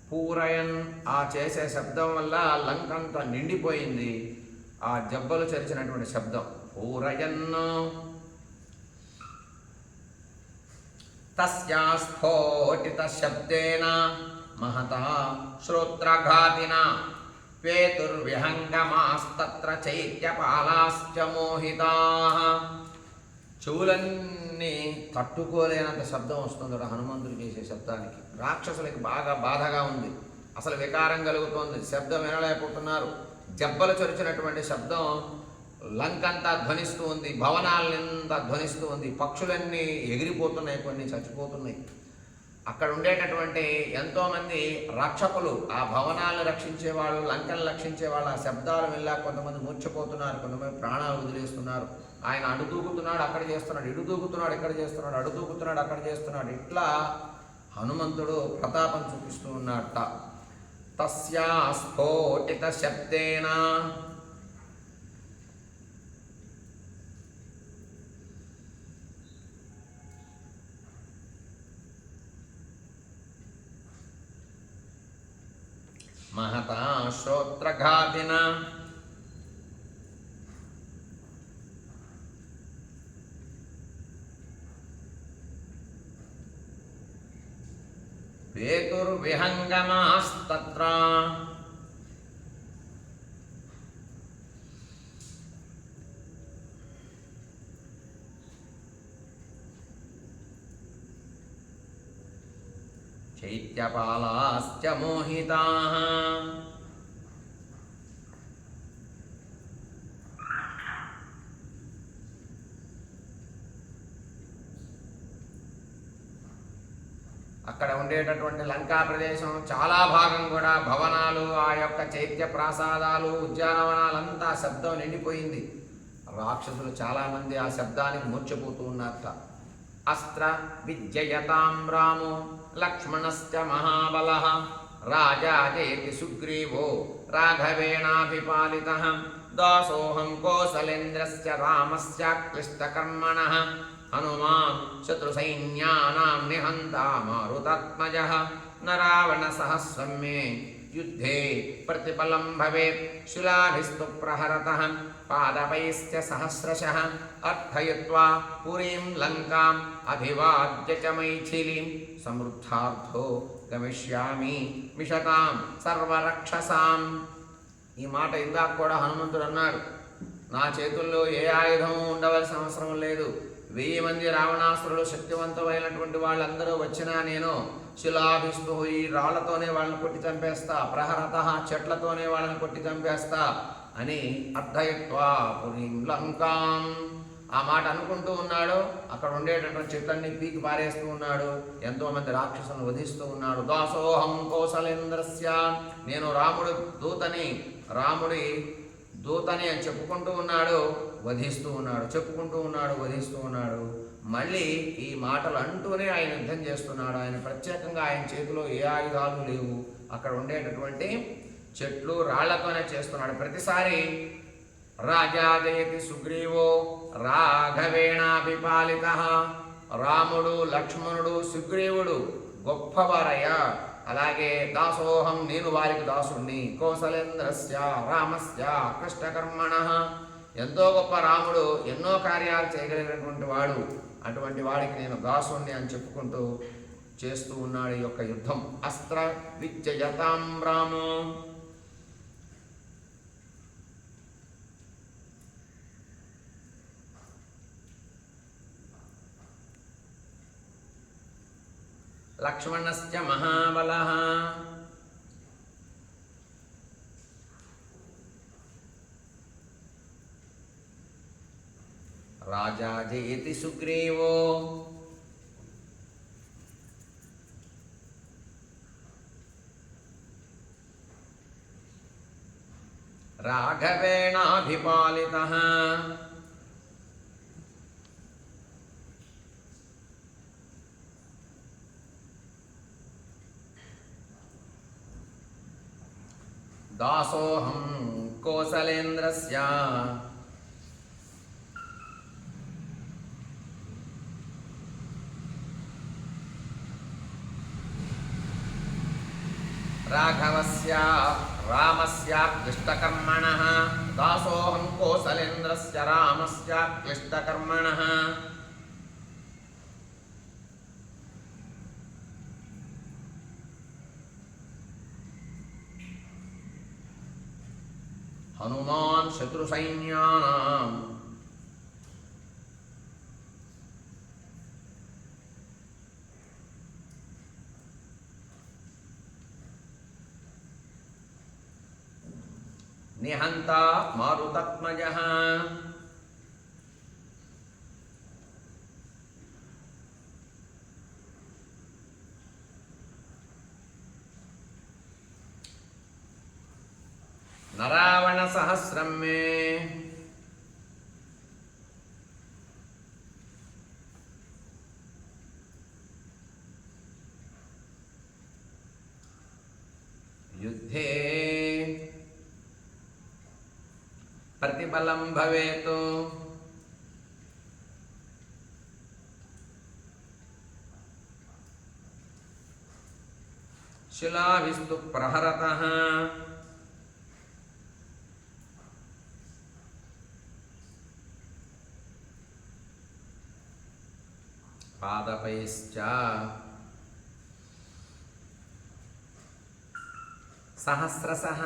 పూరయన్. ఆ చేసే శబ్దం వల్ల లంకంతా నిండిపోయింది. ఆ జబ్బలు చరిచినటువంటి శబ్దం. పూరయన్ తస్యా స్ఫోటిత శబ్దేన మహతా శ్రోత్రఘాతిన పేతుర్విహంగమాస్తత్ర చైత్యపాలాశ్చ మోహితాః. చెవులన్నీ తట్టుకోలేనంత శబ్దం వస్తుంది హనుమంతుడు చేసే శబ్దానికి. రాక్షసులకి బాగా బాధగా ఉంది, అసలు వికారం కలుగుతోంది, శబ్దం వినలేకపోతున్నారు. జబ్బలు చొరిచినటువంటి శబ్దం లంకంతా ధ్వనిస్తూ ఉంది, భవనాలనింతా ధ్వనిస్తూ ఉంది, పక్షులన్నీ ఎగిరిపోతున్నాయి, కొన్ని చచ్చిపోతున్నాయి. అక్కడ ఉండేటటువంటి ఎంతోమంది రక్షకులు, ఆ భవనాలను రక్షించేవాళ్ళు, లంకను రక్షించేవాళ్ళు, ఆ శబ్దాలు వెళ్ళా కొంతమంది మూర్ఛపోతున్నారు, కొంతమంది ప్రాణాలు వదిలేస్తున్నారు. ఆయన అడు దూకుతున్నాడు, అక్కడ చేస్తున్నాడు, ఇడు దూకుతున్నాడు, ఇక్కడ చేస్తున్నాడు, అడు దూకుతున్నాడు, అక్కడ చేస్తున్నాడు. ఇట్లా హనుమంతుడు ప్రతాపం చూపిస్తూ ఉన్నట్ట. తస్యా స్ఫోటిత శబ్దేన మహతా శ్రోత్రఘాతిన పేతుర్విహంగమాస్తత్ర చైత్యపాలాశ్చ మోహితాః. అక్కడ ఉండేటటువంటి లంకా ప్రదేశం చాలా భాగం కూడా భవనాలు, ఆ యొక్క చైత్య ప్రాసాదాలు, ఉద్యానవనాలంతా శబ్దం నిండిపోయింది. రాక్షసులు చాలామంది ఆ శబ్దానికి మూర్ఛపోతూ ఉన్నారట. అస్త్ర విద్యయతాం రామో లక్ష్మణశ్చ మహాబలః రాజా జయతి సుగ్రీవో రాఘవేణాభిపాలితః దాసోహం కోసలేంద్రస్య రామస్య క్లిష్టకర్మణః హనుమాన్ శత్రుసైన్యానాం నిహంతా మారుతాత్మజః న రావణసహస్రం మే యుద్ధే ప్రతిఫలం భవేత్ శిలాభిస్తు ప్రహరతః పాదపైశ్చ సహస్రశః అర్థయిత్వా పురీం లంకాం అభివాద్య చ మైథిలీం సమృద్ధార్థో గమిష్యామి మిషతాం సర్వరక్షసాం. ఈ మాట ఇందాక కూడా హనుమంతుడు అన్నాడు. నా చేతుల్లో ఏ ఆయుధము ఉండవలసిన అవసరం లేదు. 1000 మంది రావణాసురులు శక్తివంతమైనటువంటి వాళ్ళందరూ వచ్చినా నేను శిలాభిస్తు ఈ రాళ్లతోనే వాళ్ళని కొట్టి చంపేస్తా, ప్రహరత చెట్లతోనే వాళ్ళని కొట్టి చంపేస్తా అని అర్థయత్వా పురీం లంకాం ఆ మాట అనుకుంటూ ఉన్నాడు. అక్కడ ఉండేటటువంటి చెట్లన్నీ పీకి పారేస్తూ ఉన్నాడు. ఎంతోమంది రాక్షసులను వధిస్తూ ఉన్నాడు. దాసోహం కౌసలేంద్రస్య నేను రాముడి దూతని అని చెప్పుకుంటూ ఉన్నాడు, వధిస్తూ ఉన్నాడు, చెప్పుకుంటూ ఉన్నాడు, వధిస్తూ ఉన్నాడు. మళ్ళీ ఈ మాటలు అంటూనే ఆయన యుద్ధం చేస్తున్నాడు. ఆయన ప్రత్యేకంగా ఆయన చేతిలో ఏ ఆయుధాలు లేవు. అక్కడ ఉండేటటువంటి చెట్లు రాళ్లతోనే చేస్తున్నాడు. ప్రతిసారి రాజా జయతి సుగ్రీవో రాఘవేణాభిపాలితః రాముడు, లక్ష్మణుడు, సుగ్రీవుడు గొప్పవారయ్యా. అలాగే దాసోహం నేను వారికి దాసుణ్ణి. కౌసలేంద్రస్య రామస్య కృష్ణకర్మణః ఎంతో గొప్ప రాముడు, ఎన్నో కార్యాలు చేయగలిగినటువంటి వాడు, అటువంటి వాడికి నేను దాసుణ్ణి అని చెప్పుకుంటూ చేస్తూ ఉన్నాడు ఈ యొక్క యుద్ధం. అస్త్ర విజయతాం రామో లక్ష్మణస్య మహాబలః రాజా జయతి సుగ్రీవో రాఘవేణాభిపాలితః దాసోహం కోసలేంద్రస్య రాఘవస్య రామస్య క్లిష్టకర్మణః దాసోహం కోసలేంద్రస్య రామస్య క్లిష్టకర్మణః హనుమాన్ శత్రుసైన్యానాం నిహంతా మారుతాత్మజః నరావణ సహస్రం మే యుద్ధే ప్రతిఫలం భవేత్ శిలాభిస్తు ప్రహరతః పాదపైశ్చ సహస్రశః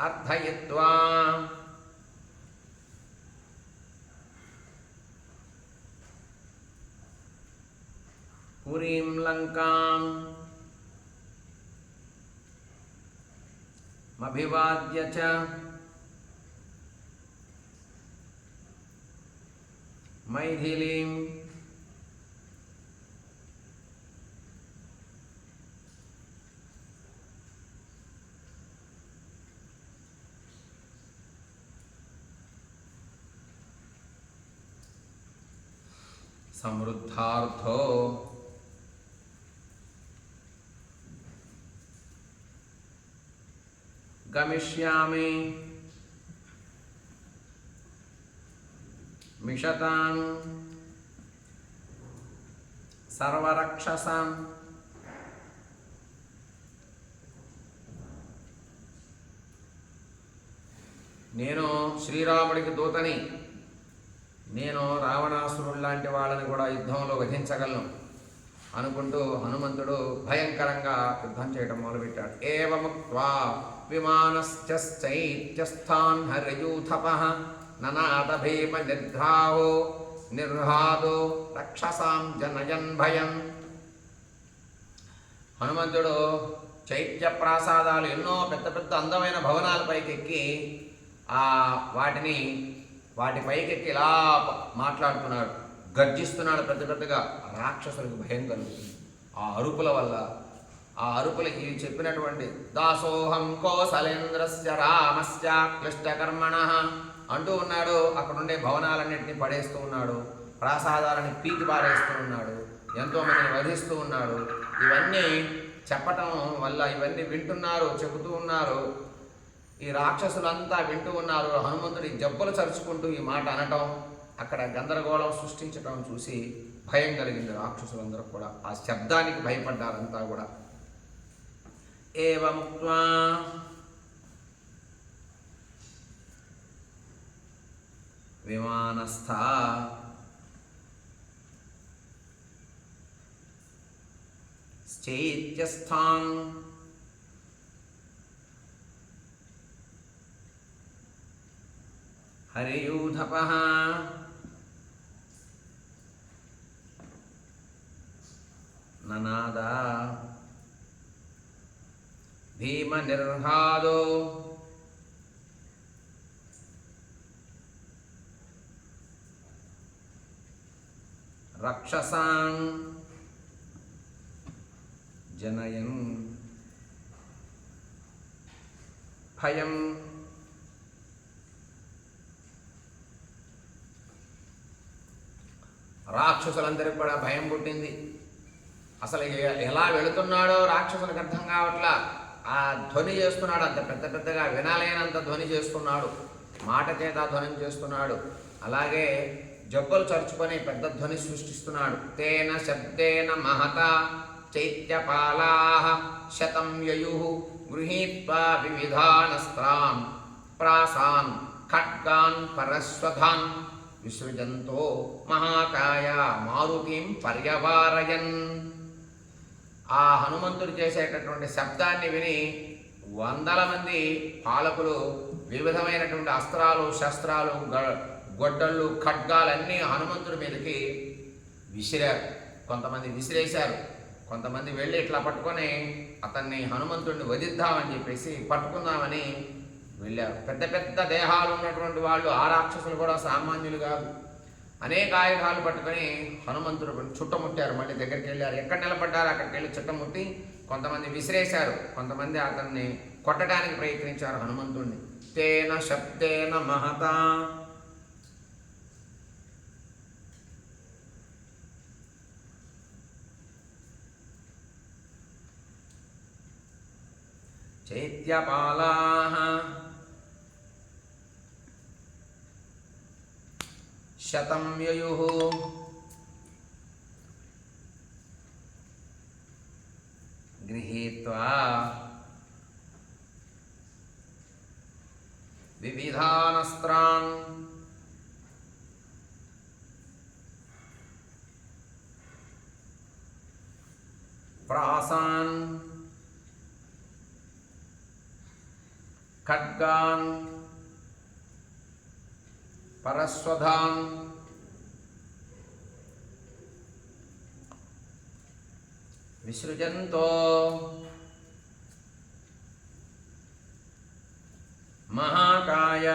అర్థయిత్వా పురీం లంకాం అభివాద్య చ మైథిలీం సమృద్ధార్థో గమిష్యామి మిషతాం సర్వరక్షసాం నేను శ్రీరాముడికి దూతని, నేను రావణాసురుడు లాంటి వాళ్ళని కూడా యుద్ధంలో వధించగలను అనుకుంటూ హనుమంతుడు భయంకరంగా యుద్ధం చేయడం మొదలుపెట్టాడు. ఏవముక్త్వా విమానశ్చైత్యస్థాన్ హరయూథపః ననాద భీమ నిర్హాదో రక్షసాం జనయన్ భయం. హనుమంతుడు చైత్య ప్రాసాదాలు ఎన్నో పెద్ద పెద్ద అందమైన భవనాలపైకి ఎక్కి వాటి పైకెక్కి ఇలా మాట్లాడుతున్నాడు, గర్జిస్తున్నాడు పెద్ద పెద్దగా. రాక్షసులకు భయం కలుగుతుంది ఆ అరుపుల వల్ల. ఆ అరుపులకి చెప్పినటువంటి దాసోహం కోసలేంద్రస్య రామస్య క్లిష్టకర్మణః అంటూ ఉన్నాడు. అక్కడుండే భవనాలన్నింటినీ పడేస్తూ ఉన్నాడు, ప్రాసాదాలని పీకి పారేస్తూ ఉన్నాడు, ఎంతోమందిని వధిస్తూ ఉన్నాడు. ఇవన్నీ చెప్పటం వల్ల ఇవన్నీ వింటున్నారు, చెబుతూ ఉన్నారు. ఈ రాక్షసులంతా వింటూ ఉన్నారు. హనుమంతుడి జబ్బలు చరుచుకుంటూ ఈ మాట అనటం, అక్కడ గందరగోళం సృష్టించటం చూసి భయం కలిగింది రాక్షసులందరూ కూడా. ఆ శబ్దానికి భయపడ్డారంతా కూడా. ఏవముక్త్వా విమానస్థ చైత్యస్థాం హరియూథపః ననాద భీమ నిర్హాదో రక్షసాం జనయన్ భయం. రాక్షసులందరికీ కూడా భయం పుట్టింది. అసలు ఎలా వెళుతున్నాడో రాక్షసులకు అర్థం కావట్లా. ఆ ధ్వని చేస్తున్నాడు, అంత పెద్ద పెద్దగా వినాలేనంత ధ్వని చేస్తున్నాడు, మాట చేత ధ్వని చేస్తున్నాడు. అలాగే జబ్బలు చరుచుకొని పెద్ద ధ్వని సృష్టిస్తున్నాడు. తేన శబ్దేన మహత చైత్యపాలాః శతం యయుః గృహీత్వా వివిధానస్త్రాన్ ప్రాసాన్ ఖడ్గాన్ పరస్వధాన్ విసృజంతో మహాకాయ మారుతిం పర్యవారయన్. ఆ హనుమంతుడు చేసేటటువంటి శబ్దాన్ని విని వందల మంది పాలకులు వివిధమైనటువంటి అస్త్రాలు, శస్త్రాలు, గొడ్డళ్ళు, ఖడ్గాలన్నీ హనుమంతుడి మీదకి విసిరారు. కొంతమంది విసిరేశారు, కొంతమంది వెళ్ళి ఇట్లా పట్టుకొని అతన్ని హనుమంతుడిని వధిద్దామని చెప్పేసి పట్టుకుందామని వెళ్ళారు. పెద్ద పెద్ద దేహాలు ఉన్నటువంటి వాళ్ళు, ఆ రాక్షసులు కూడా సామాన్యులు కాదు. అనేక ఆయుధాలు పట్టుకొని హనుమంతుడు చుట్టముట్టారు. మళ్ళీ దగ్గరికి వెళ్ళారు. ఎక్కడ నిలబడ్డారు అక్కడికి వెళ్ళి చుట్టముట్టి కొంతమంది విసిరేశారు, కొంతమంది అతన్ని కొట్టడానికి ప్రయత్నించారు హనుమంతుడిని. తేన శబ్దేన మహత చైత్యపాలాః శతం యయుః గృహీత్వా వివిధానస్త్రాన్ ప్రాసాన్ ఖడ్గాన్ పరస్వధాన్ విసృజంతో మహాకాయ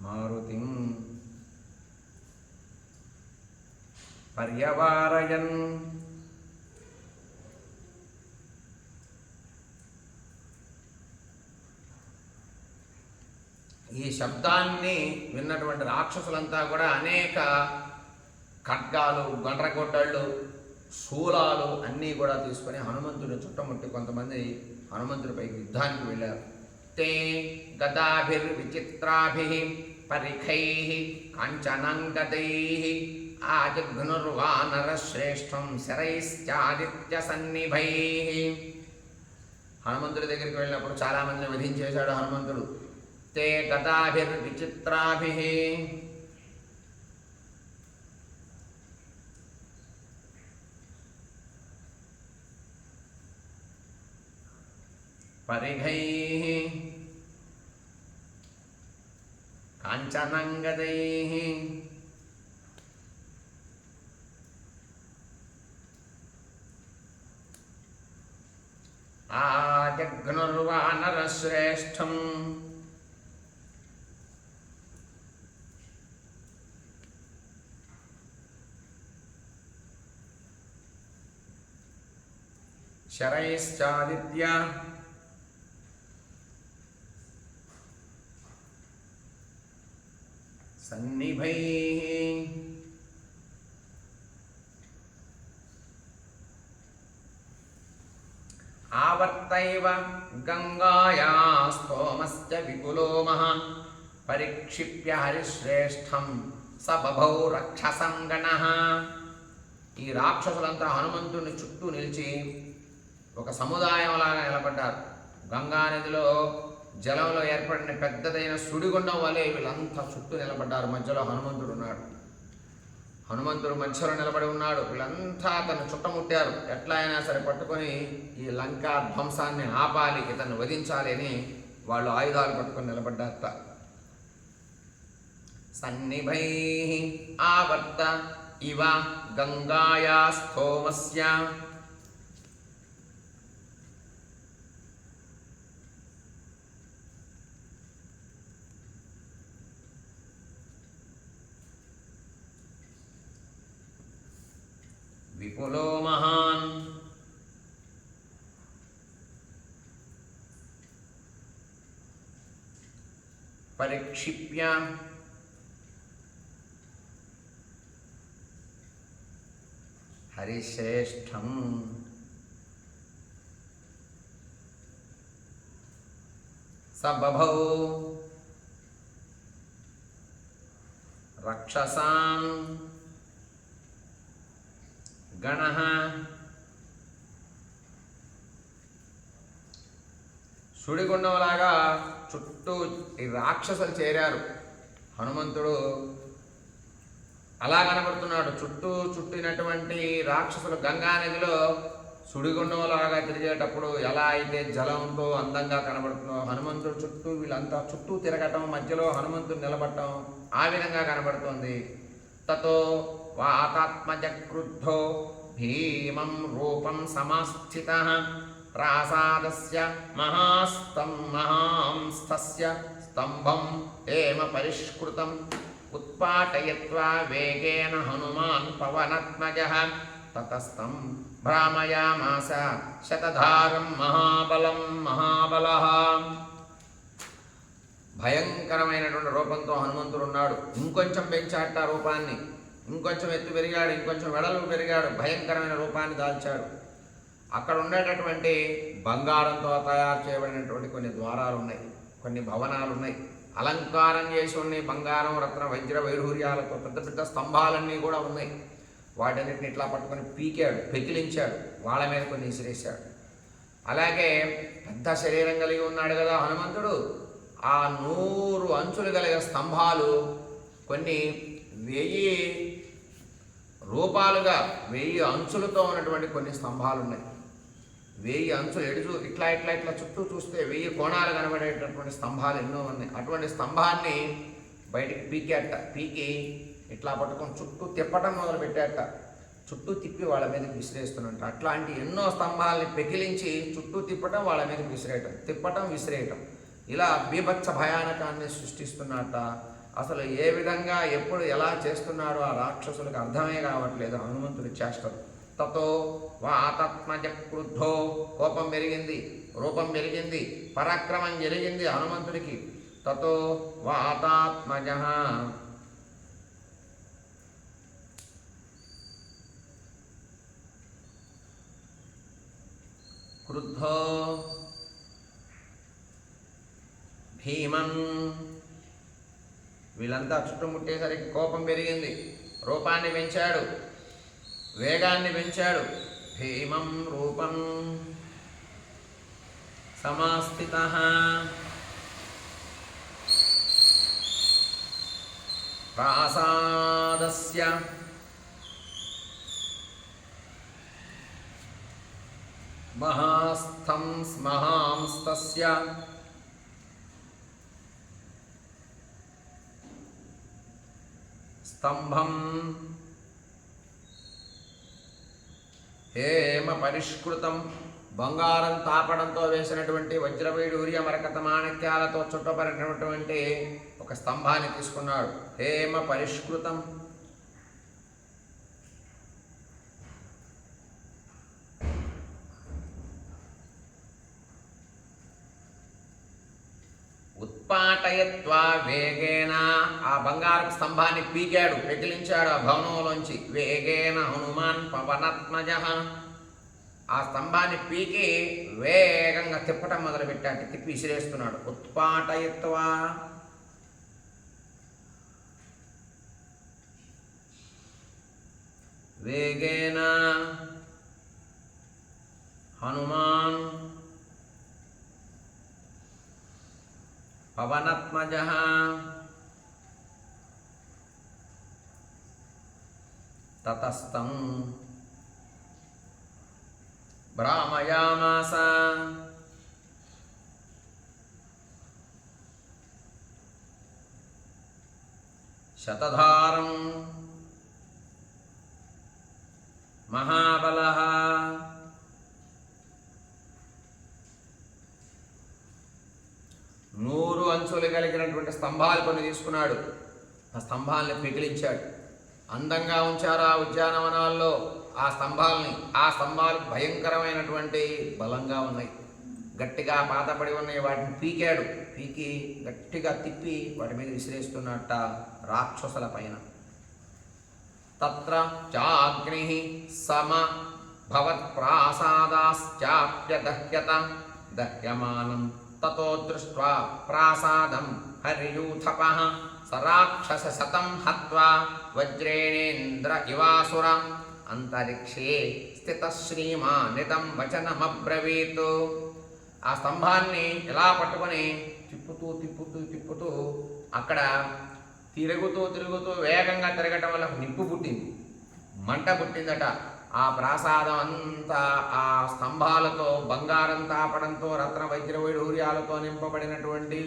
మారుతిం పర్యవారయన్. ఈ ఈ శబ్దాన్ని విన్నటువంటి రాక్షసులంతా కూడా అనేక ఖడ్గాలు, గండ్రగొడ్డళ్ళు, శూలాలు అన్నీ కూడా తీసుకొని హనుమంతుని చుట్టముట్టి కొంతమంది హనుమంతుడిపైకి యుద్ధానికి వెళ్ళారు. తే గదాభిర్విచిత్రాభిః పరిఖైః కాంచనాంగదైః ఆజఘ్నుర్వానరశ్రేష్ఠం శరైశ్చాదిత్యసన్నిభైః. హనుమంతుడి దగ్గరికి వెళ్ళినప్పుడు చాలామందిని వధించేశాడు హనుమంతుడు. తే గదాభిర్విచిత్రాభిః పరిఘైః కాంచనాంగదైః ఆజఘ్నుర్వానరశ్రేష్ఠం శరైశ్చాదిత్య సన్నిభైః. ఆవర్తైవ గంగాయా స్తోమస్య విపులో మహాన్ పరిక్షిప్య హరిశ్రేష్ఠం స బభౌ రక్షసం గణః. ఈ రాక్షసులంతా హనుమంతుడిని చుట్టూ నిలిచి ఒక సముదాయంలాగా నిలబడ్డారు. గంగానదిలో జలంలో ఏర్పడిన పెద్దదైన సుడిగుండం వలె వీళ్ళంతా చుట్టూ నిలబడ్డారు. మధ్యలో హనుమంతుడు ఉన్నాడు. హనుమంతుడు మధ్యలో నిలబడి ఉన్నాడు. వీళ్ళంతా అతన్ని చుట్టముట్టారు. ఎట్లా అయినా సరే పట్టుకొని ఈ లంకా ధ్వంసాన్ని ఆపాలి, ఇతన్ని వధించాలి అని వాళ్ళు ఆయుధాలు పట్టుకొని నిలబడ్డారట. సన్నిభైః ఆవర్త ఇవ గంగాయా స్థోమస్య విపులో మహాన్ పరిక్షిప్య హరిశ్రేష్ఠం స బభౌ రక్షసాం గణః. సుడిగుండంలాగా చుట్టూ ఈ రాక్షసులు చేరారు. హనుమంతుడు అలా కనబడుతున్నాడు. చుట్టినటువంటి రాక్షసులు గంగానదిలో సుడిగుండంలాగా తిరిగేటప్పుడు ఎలా అయితే జలంతో అందంగా కనబడుతుందో హనుమంతుడు చుట్టూ వీళ్ళంతా చుట్టూ తిరగటం, మధ్యలో హనుమంతుడు నిలబడటం ఆ విధంగా కనబడుతోంది. తతో వాతాత్మజ క్రుద్ధో భీమం రూపం సమాస్థితః ప్రాసాదస్య మహాంస్థస్య స్తంభం హేమ పరిష్కృతం ఉత్పాటయత్వా వేగేన హనుమాన్ పవనాత్మజః తతస్తం భ్రామయామాస శతధారం మహాబలః. భయంకరమైనటువంటి రూపంతో హనుమంతుడు ఉన్నాడు. ఇంకొంచెం పెంచాట రూపాన్ని, ఇంకొంచెం ఎత్తు పెరిగాడు, ఇంకొంచెం వెడల్పు పెరిగాడు, భయంకరమైన రూపాన్ని దాల్చాడు. అక్కడ ఉండేటటువంటి బంగారంతో తయారు చేయబడినటువంటి కొన్ని ద్వారాలు ఉన్నాయి, కొన్ని భవనాలు ఉన్నాయి, అలంకారం చేసి ఉన్నాయి. బంగారం, రత్న, వజ్ర వైఢూర్యాలతో పెద్ద పెద్ద స్తంభాలన్నీ కూడా ఉన్నాయి. వాటన్నిటిని ఇట్లా పట్టుకొని పీకాడు, పెకిలించాడు, వాళ్ళ మీద కొన్ని విసిరేశాడు. అలాగే పెద్ద శరీరం కలిగి ఉన్నాడు కదా హనుమంతుడు. ఆ 100 అంచులు కలిగిన స్తంభాలు కొన్ని 1000 రూపాలుగా 1000 అంచులతో ఉన్నటువంటి కొన్ని స్తంభాలు ఉన్నాయి. 1000 అంచులు ఎడుచు ఇట్లా ఇట్లా ఇట్లా చుట్టూ చూస్తే 1000 కోణాలు కనబడేటటువంటి స్తంభాలు ఎన్నో ఉన్నాయి. అటువంటి స్తంభాన్ని బయటికి పీకి ఇట్లా పట్టుకొని చుట్టూ తిప్పటం మొదలు పెట్టాట. చుట్టూ తిప్పి వాళ్ళ మీదకి విసిరేస్తున్నట్టు. అట్లాంటి ఎన్నో స్తంభాలని పెకిలించి చుట్టూ తిప్పటం, వాళ్ళ మీదకి విసిరేయటం, తిప్పటం, విసిరేయటం, ఇలా బీభత్స భయానకాన్ని సృష్టిస్తున్నట్ట. అసలు ఏ విధంగా ఎప్పుడు ఎలా చేస్తున్నాడో ఆ రాక్షసులకు అర్థమే కావట్లేదు హనుమంతుడి చేష్టలు. తతో వాతాత్మజ క్రుద్ధో, కోపం పెరిగింది, రూపం పెరిగింది, పరాక్రమం జరిగింది హనుమంతుడికి. తతో వాతాత్మజః క్రుద్ధో భీమన్. వీళ్ళంతా చుట్టుముట్టేసరికి కోపం పెరిగింది, రూపాన్ని పెంచాడు, వేగాన్ని పెంచాడు. భీమం రూపం సమాస్థితః ప్రాసాదస్య మహాంస్తస్య స్తంభం హేమ పరిష్కృతం. బంగారం తాపడంతో వేసినటువంటి వజ్రవైడూర్య మరకత మాణిక్యాలతో చుట్టబడినటువంటి ఒక స్తంభాన్ని తీసుకున్నాడు. హేమ పరిష్కృతం. ఉత్పాటయత్వా వేగేన. ఆ బంగారు స్తంభాన్ని పీకాడు, పెకిలించాడు ఆ భవనంలోంచి. వేగేన హనుమాన్ పవనాత్మజః. ఆ స్తంభాన్ని పీకి వేగంగా తిప్పటం మొదలుపెట్టాడు, తిప్పి విసిరేస్తున్నాడు. ఉత్పాటయత్వా వేగేన హనుమాన్ పవనాత్మజః తతస్తం భ్రామయామాస. శతధారం మహాబలః నూరు అంచులు కలిగినటువంటి స్తంభాలు కొన్ని తీసుకున్నాడు. ఆ స్తంభాలని పిగిలించాడు. అందంగా ఉంచారు ఆ ఉద్యానవనాల్లో ఆ స్తంభాలని. ఆ స్తంభాలు భయంకరమైనటువంటి బలంగా ఉన్నాయి, గట్టిగా పాతపడి ఉన్నాయి. వాటిని పీకాడు, పీకి గట్టిగా తిప్పి వాటి మీద విసిరేస్తున్నట్ట రాక్షసుల పైన. తత్ర చాగ్ని సమ భవత్ ప్రాసాదాశ్చాప్యదహ్యత దహ్యమానం తతో దృష్ట్వా ప్రాసాదం హర్యూథపః సరాక్షస శతం హత్వా వజ్రేణేంద్ర ఇవాసుర అంతరిక్షే స్థిత శ్రీమానితం వచనమబ్రవీత్. ఆ స్తంభాన్ని ఇలా పట్టుకొని తిప్పుతూ అక్కడ తిరుగుతూ వేగంగా తిరగటం వల్ల నిప్పు పుట్టింది, మంట పుట్టిందట. ఆ ప్రాసాదం అంతా ఆ స్తంభాలతో, బంగారం తాపడంతో, రత్న వజ్ర వైఢూర్యాలతో నింపబడినటువంటి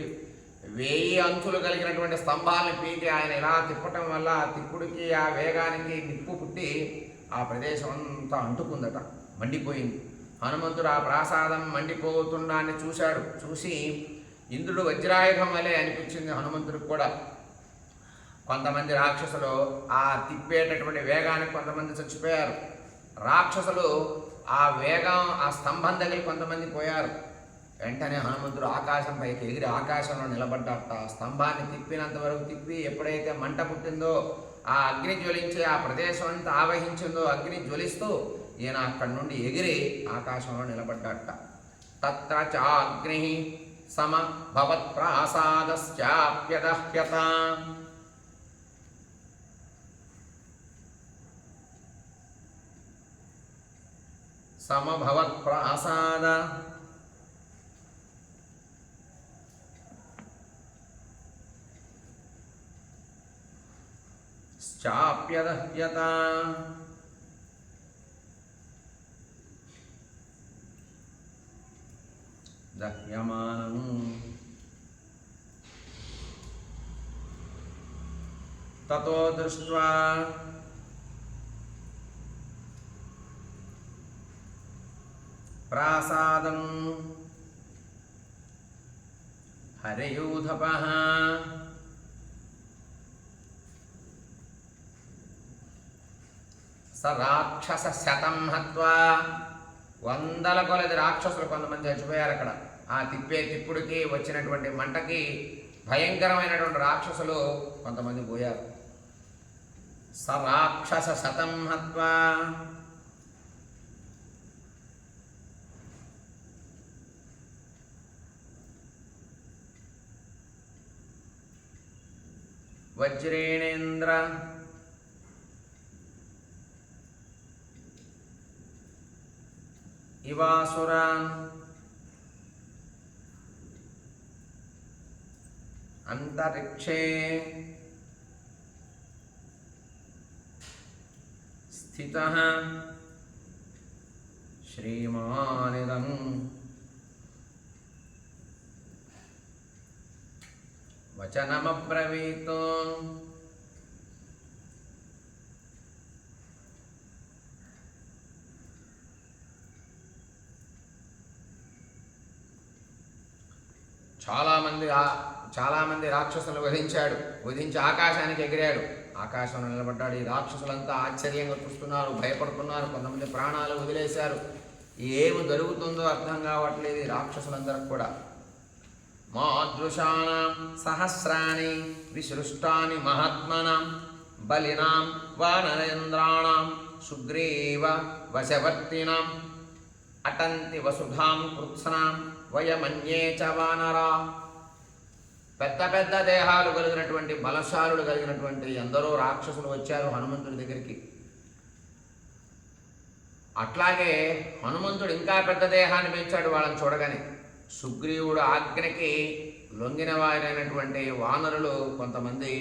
1000 అంచులు కలిగినటువంటి స్తంభాలను పీకి ఆయన ఇలా తిప్పటం వల్ల ఆ తిప్పుడికి ఆ వేగానికి నిప్పు పుట్టి ఆ ప్రదేశం అంతా అంటుకుందట, మండిపోయింది. హనుమంతుడు ఆ ప్రాసాదం మండిపోతుండాన్ని చూశాడు. చూసి ఇంద్రుడు వజ్రాయుధం వలె అనిపించింది హనుమంతుడికి కూడా. కొంతమంది రాక్షసులు ఆ తిప్పేటటువంటి వేగానికి కొంతమంది చచ్చిపోయారు. రాక్షసులు ఆ వేగం ఆ స్తంభం దగ్గర కొంతమంది పోయారు. వెంటనే హనుమంతుడు ఆకాశం పైకి ఎగిరి ఆకాశంలో నిలబడ్డట. స్తంభాన్ని తిప్పినంత వరకు తిప్పి ఎప్పుడైతే మంట పుట్టిందో, ఆ అగ్ని జ్వలించి ఆ ప్రదేశం అంతా ఆవహించిందో, అగ్ని జ్వలిస్తూ ఈయన అక్కడి నుండి ఎగిరి ఆకాశంలో నిలబడ్డట. తత్ర చాగ్ని సమ భవత్ ప్రాసాదశ్చాప్యదహ్యత. సమభవత్ ప్రాసాద చాప్యదహ్యత. దహ్యమానం తతో దృష్ట్వా ప్రాసాదం హరయూథపః స రాక్షస శతం హత్వా. 100 కొలది రాక్షసులు కొంతమంది చచ్చిపోయారు అక్కడ. ఆ తిప్పుడికి వచ్చినటువంటి మంటకి భయంకరమైనటువంటి రాక్షసులు కొంతమంది పోయారు. స రాక్షస శతం హత్వా వజ్రేణేంద్ర ఇవాసురాన్ అంతరిక్షే స్థితః శ్రీమానిదం వచనమబ్రవీత్. చాలామంది రాక్షసులను వధించి ఆకాశానికి ఎగిరాడు. ఆకాశంలో నిలబడ్డాడు. ఈ రాక్షసులంతా ఆశ్చర్యంగా చూస్తున్నారు, భయపడుతున్నారు. కొంతమంది ప్రాణాలు వదిలేశారు. ఏమి జరుగుతుందో అర్థం కావట్లేదు ఈ రాక్షసులందరికి కూడా. మాదృశానాం సహస్రాణి విసృష్టాని మహాత్మనాం బలినాం వానరేంద్రాణాం సుగ్రీవ వశవర్తినాం అటంతి వసుధాం కృత్స్నాం వయమన్యే చ వానరా. పెద్ద పెద్ద దేహాలు కలిగినటువంటి బలశాలుడు కలిగినటువంటి ఎందరో రాక్షసులు వచ్చారు హనుమంతుడి దగ్గరికి. అట్లాగే హనుమంతుడు ఇంకా పెద్ద దేహాన్ని పెంచాడు వాళ్ళని చూడగానే. సుగ్రీవుడు ఆజ్ఞకి లొంగిన వారైనటువంటి వానరులు కొంతమంది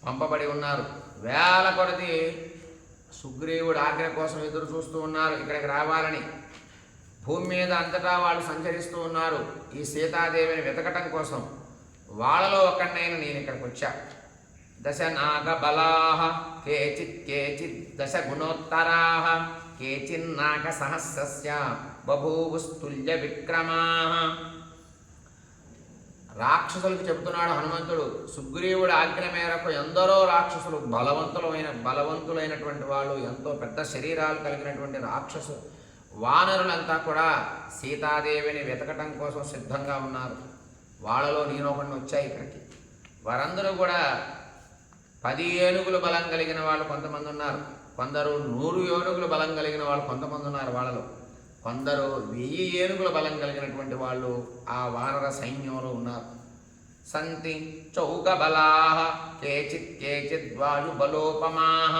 పంపబడి ఉన్నారు. వేల కొలది సుగ్రీవుడు ఆజ్ఞ కోసం ఎదురు చూస్తూ ఉన్నారు ఇక్కడికి రావాలని. భూమి మీద అంతటా వాళ్ళు సంచరిస్తూ ఉన్నారు ఈ సీతాదేవిని వెతకటం కోసం. వాళ్ళలో ఒకడినైనా నేను ఇక్కడికి వచ్చా. దశ నాగ బలాహ కేచిత్ దశ గుణోత్తరాహ కేచిన్నాగ సహస్రస్య బభూవుస్తుల్య విక్రమాః. రాక్షసులకు చెబుతున్నాడు హనుమంతుడు. సుగ్రీవుడి ఆజ్ఞ మేరకు ఎందరో రాక్షసులు బలవంతులైనటువంటి వాళ్ళు, ఎంతో పెద్ద శరీరాలు కలిగినటువంటి రాక్షసు వానరులంతా కూడా సీతాదేవిని వెతకటం కోసం సిద్ధంగా ఉన్నారు. వాళ్ళలో నేను ఒకడిని వచ్చాయి ఇక్కడికి. వారందరూ కూడా 10 ఏనుగులు బలం కలిగిన వాళ్ళు కొంతమంది ఉన్నారు. కొందరు 100 ఏనుగులు బలం కలిగిన వాళ్ళు కొంతమంది ఉన్నారు. వాళ్ళలో కొందరు 1000 ఏనుగుల బలం కలిగినటువంటి వాళ్ళు ఆ వానర సైన్యంలో ఉన్నారు. సంతి చౌక బలాః కేచిత్ వాయు బలోపమాః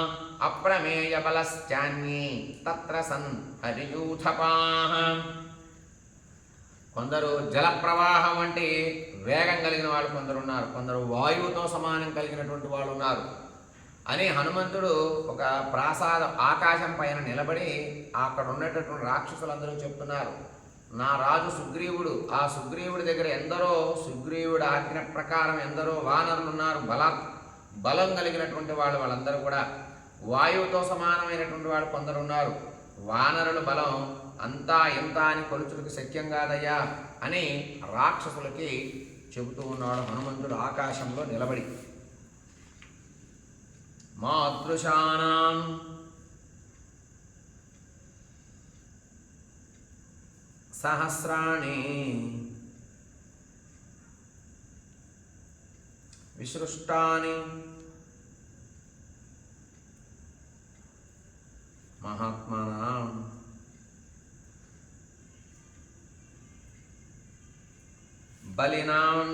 అప్రమేయ బలశ్చాన్యే తత్ర సన్ హరియూథపాః. కొందరు జల ప్రవాహం వంటి వేగం కలిగిన వాళ్ళు కొందరు ఉన్నారు. కొందరు వాయువుతో సమానం కలిగినటువంటి వాళ్ళు ఉన్నారు అని హనుమంతుడు ఒక ప్రాసాద ఆకాశం పైన నిలబడి అక్కడ ఉన్నటువంటి రాక్షసులందరూ చెప్తున్నారు. నా రాజు సుగ్రీవుడు, ఆ సుగ్రీవుడి దగ్గర సుగ్రీవుడి ఆజ్ఞ ప్రకారం ఎందరో వానరులు ఉన్నారు. బలం కలిగినటువంటి వాళ్ళందరూ కూడా వాయువుతో సమానమైనటువంటి వాళ్ళు కొందరు ఉన్నారు. వానరుల బలం అంతా ఎంత అని కొలుచులకు శక్యం కాదయ్యా అని రాక్షసులకి చెబుతూ ఉన్నాడు హనుమంతుడు ఆకాశంలో నిలబడి. మాదృశానాం సహస్రాణి విసృష్టాని మహాత్మనాం బలినాం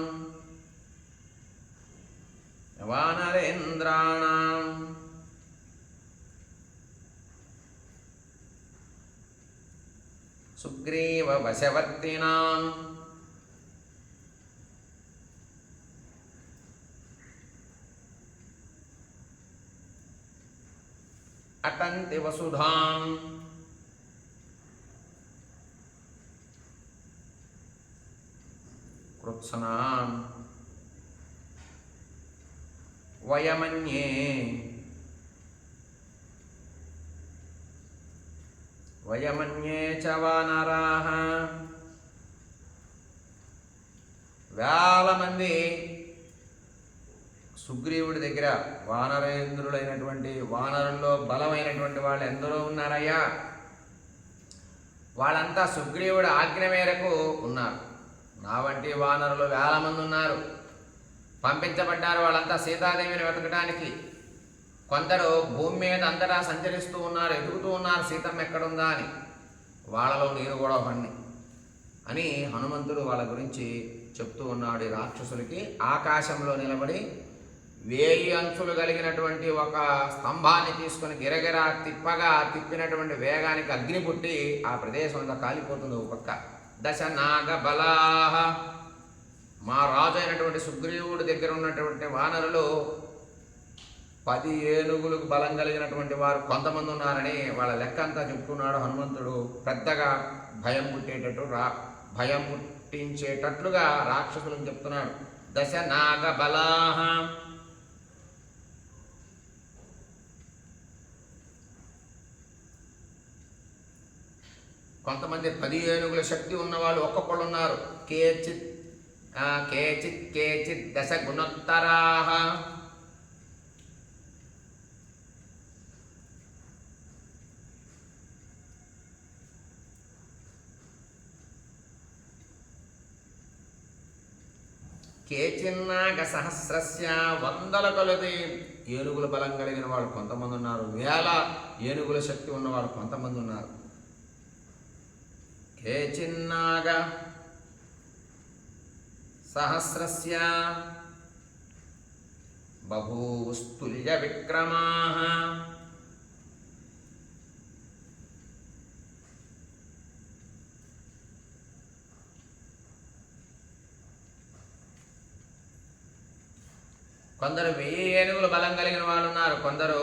వానరేంద్రాణాం సుగ్రీవ వశవర్తినాం అటంతి వసుధాం కృత్స్నాం వయమన్యే చ వానరాః. వేల మంది సుగ్రీవుడి దగ్గర వానరేంద్రులైనటువంటి వానరుల్లో బలమైనటువంటి వాళ్ళు ఎందరో ఉన్నారయ్యా. వాళ్ళంతా సుగ్రీవుడి ఆజ్ఞ మేరకు ఉన్నారు. నా వంటి వానరులు వేల మంది ఉన్నారు. పంపించబడ్డారు. వాళ్ళంతా సీతాదేవిని వెతకడానికి. కొందరు భూమి మీద అంతటా సంచరిస్తూ ఉన్నారు, ఎదుగుతూ ఉన్నారు సీతమ్మ ఎక్కడుందా అని. వాళ్ళలో నేను కూడా ఒకడిని అని హనుమంతుడు వాళ్ళ గురించి చెప్తూ ఉన్నాడు. ఈ రాక్షసులకి ఆకాశంలో నిలబడి 1000 అంచులు కలిగినటువంటి ఒక స్తంభాన్ని తీసుకుని గిరగిరా తిప్పినటువంటి వేగానికి అగ్ని పుట్టి ఆ ప్రదేశం అంతా కాలిపోతుంది. ఒక పక్క దశ నాగ బలాహ, మా రాజు అయినటువంటి సుగ్రీవుడి దగ్గర ఉన్నటువంటి వానరులు 10 ఏనుగులకు బలం కలిగినటువంటి వారు కొంతమంది ఉన్నారని వాళ్ళ లెక్క అంతా చెప్తున్నాడు హనుమంతుడు. పెద్దగా భయం పుట్టించేటట్లుగా రాక్షసులకు చెప్తున్నాడు. దశ నాగ బలాహ, కొంతమంది 10 ఏనుగుల శక్తి ఉన్నవాళ్ళు ఒక్కొక్కళ్ళు ఉన్నారు. కేచిత్ దశ గుణోత్తరాహ, కేచిన్నాగ సహస్రస్య, 100 కొలది ఏనుగుల బలం కలిగిన వాళ్ళు కొంతమంది ఉన్నారు. 1000 ఏనుగుల శక్తి ఉన్నవాళ్ళు కొంతమంది ఉన్నారు. కేచిన్నాగ సహస్రస్య బహూస్తుల్య విక్రమాః, కొందరు 1000 ఏనుగులు బలం కలిగిన వాళ్ళు ఉన్నారు. కొందరు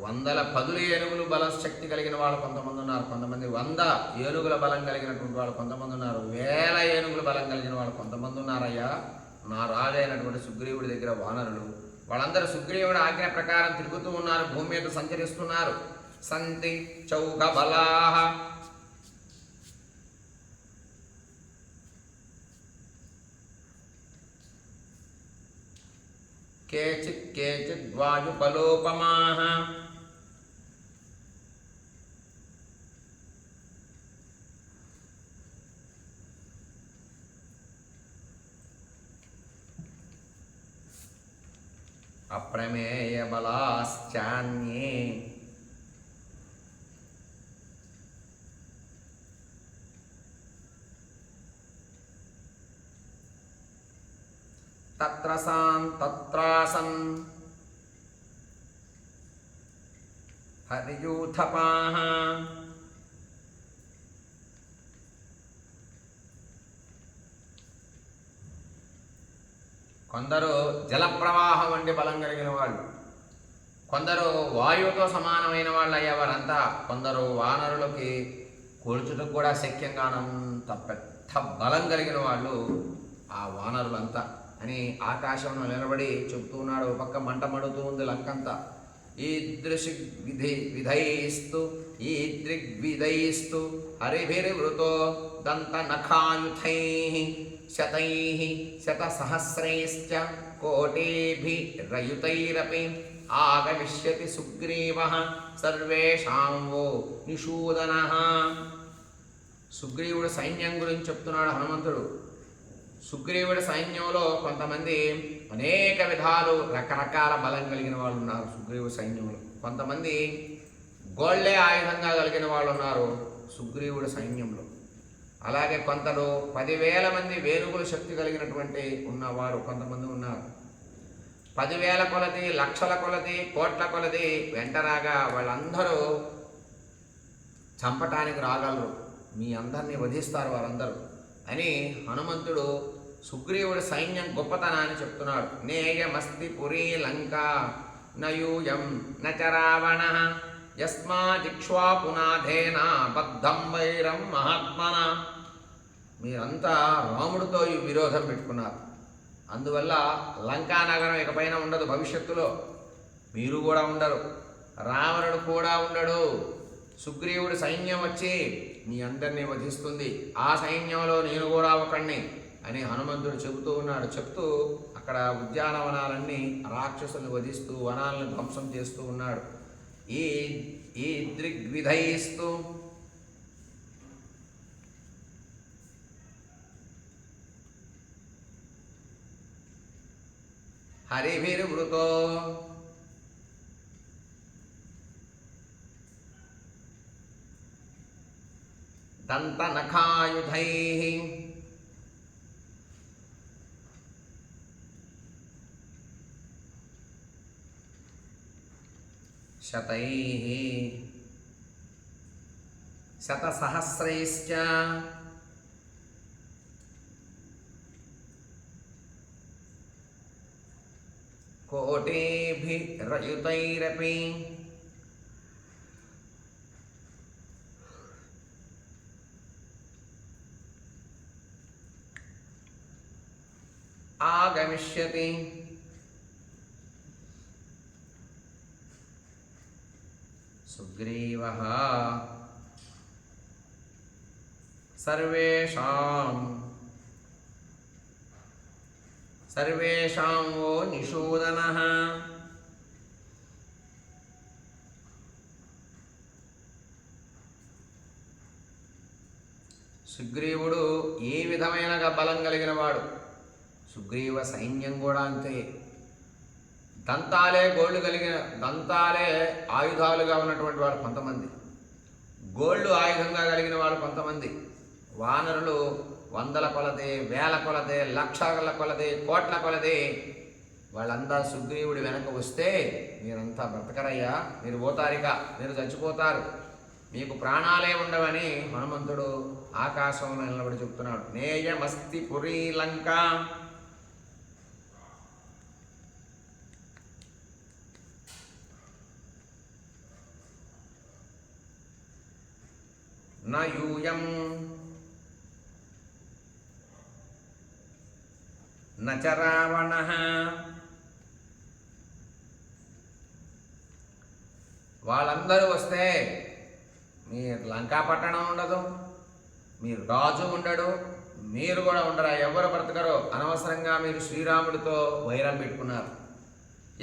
110 ఏనుగులు బల శక్తి కలిగిన వాళ్ళు కొంతమంది ఉన్నారు. కొంతమంది 100 ఏనుగుల బలం కలిగినటువంటి వాళ్ళు కొంతమంది ఉన్నారు. 1000 ఏనుగుల బలం కలిగిన వాళ్ళు కొంతమంది ఉన్నారయ్యా. నా రాజు అయినటువంటి సుగ్రీవుడి దగ్గర వానరులు వాళ్ళందరూ సుగ్రీవుడి ఆజ్ఞ ప్రకారం తిరుగుతూ ఉన్నారు, భూమి మీద సంచరిస్తున్నారు. సంతి చౌక బలాహ, కేచిత్ వాయుపలోపమాః, అప్రమేయ బలాశ్చాన్యే, తత్రాసన్ హరియూథపాః, కొందరు జలప్రవాహం వంటి బలం కలిగిన వాళ్ళు, కొందరు వాయువుతో సమానమైన వాళ్ళు అయ్యేవారంతా. కొందరు వానరులకి కూల్చుటకు కూడా శక్యం కానంత పెద్ద బలం కలిగిన వాళ్ళు ఆ వానరులంతా అని ఆకాశంలో నిలబడి చెప్తున్నాడు. ఒక పక్క మంట మడుతూ ఉంది లంకంతా. ఈదృగ్విధైస్తు హరిభిర్వృతో దంతనఖాయుధైః శతైః శతసహస్రైశ్చ కోటిభిరయుతైరపి ఆగమిష్యతి సుగ్రీవః సర్వేషాం వో నిషూదనః. సుగ్రీవుడు సైన్యం గురించి చెప్తున్నాడు హనుమంతుడు. సుగ్రీవుడి సైన్యంలో కొంతమంది అనేక విధాలు రకరకాల బలం కలిగిన వాళ్ళు ఉన్నారు సుగ్రీవుడి సైన్యంలో. కొంతమంది గోళ్లే ఆయుధంగా కలిగిన వాళ్ళు ఉన్నారు సుగ్రీవుడి సైన్యంలో. అలాగే కొందరు 10,000 మంది వేణుగుల శక్తి కలిగినటువంటి ఉన్నవారు కొంతమంది ఉన్నారు. 10,000 కొలది, లక్షల కొలది, కోట్ల కొలది వెంటరాగా వాళ్ళందరూ చంపటానికి రాగలరు, మీ అందరినీ వధిస్తారు వారందరూ అని హనుమంతుడు సుగ్రీవుడి సైన్యం గొప్పతనాన్ని చెప్తున్నాడు. నేయమస్తి పురీ లంక నయూయం నచ రావణః యస్మాదిక్ష్వాపునాథేన బద్ధం వైరం మహాత్మన. మీరంతా రాముడితో ఈ విరోధం పెట్టుకున్నారు, అందువల్ల లంకా నగరం ఇకపైన ఉండదు. భవిష్యత్తులో మీరు కూడా ఉండరు, రావణుడు కూడా ఉండడు. సుగ్రీవుడి సైన్యం వచ్చి మీ అందరినీ వధిస్తుంది, ఆ సైన్యంలో నేను కూడా ఒకడిని అని హనుమంతుడు చెబుతూ ఉన్నాడు. చెప్తూ అక్కడ ఉద్యానవనాలన్నీ రాక్షసుల్ని వధిస్తూ వనాలను ధ్వంసం చేస్తూ ఉన్నాడు. ఈ దృగ్విధైస్తూ హరిభిర్వృతో దంతనఖాయుధైః శతైః శతసహస్రైశ్చ కోటిభిరయుతైరపి ఆగమిష్యతి. సుగ్రీవః సర్వేషాం వో నిషూదనః సుగ్రీవుడు ఏ విధమైన బలం కలిగిన వాడు. సుగ్రీవ సైన్యం కూడా అంతే. దంతాలే ఆయుధాలుగా ఉన్నటువంటి వాడు కొంతమంది, గోళ్ళు ఆయుధంగా కలిగిన వాడు కొంతమంది, వానరులు వందల కొలది, వేల కొలది, లక్షల కొలది, కోట్ల కొలది. వాళ్ళంతా సుగ్రీవుడి వెనక వస్తే మీరంతా బ్రతకరయ్యా, మీరు పోతారిక, మీరు చచ్చిపోతారు, మీకు ప్రాణాలే ఉండవని హనుమంతుడు ఆకాశంలో నిలబడి చెప్తున్నాడు. నేయమస్తి పురీ లంక నయూయం నచ రావణః. వాళ్ళందరూ వస్తే మీరు లంకాపట్టణం ఉండదు, మీరు రాజు ఉండడు, మీరు కూడా ఉండరా, ఎవరు బ్రతకరో. అనవసరంగా మీరు శ్రీరాముడితో వైరం పెట్టుకున్నారు.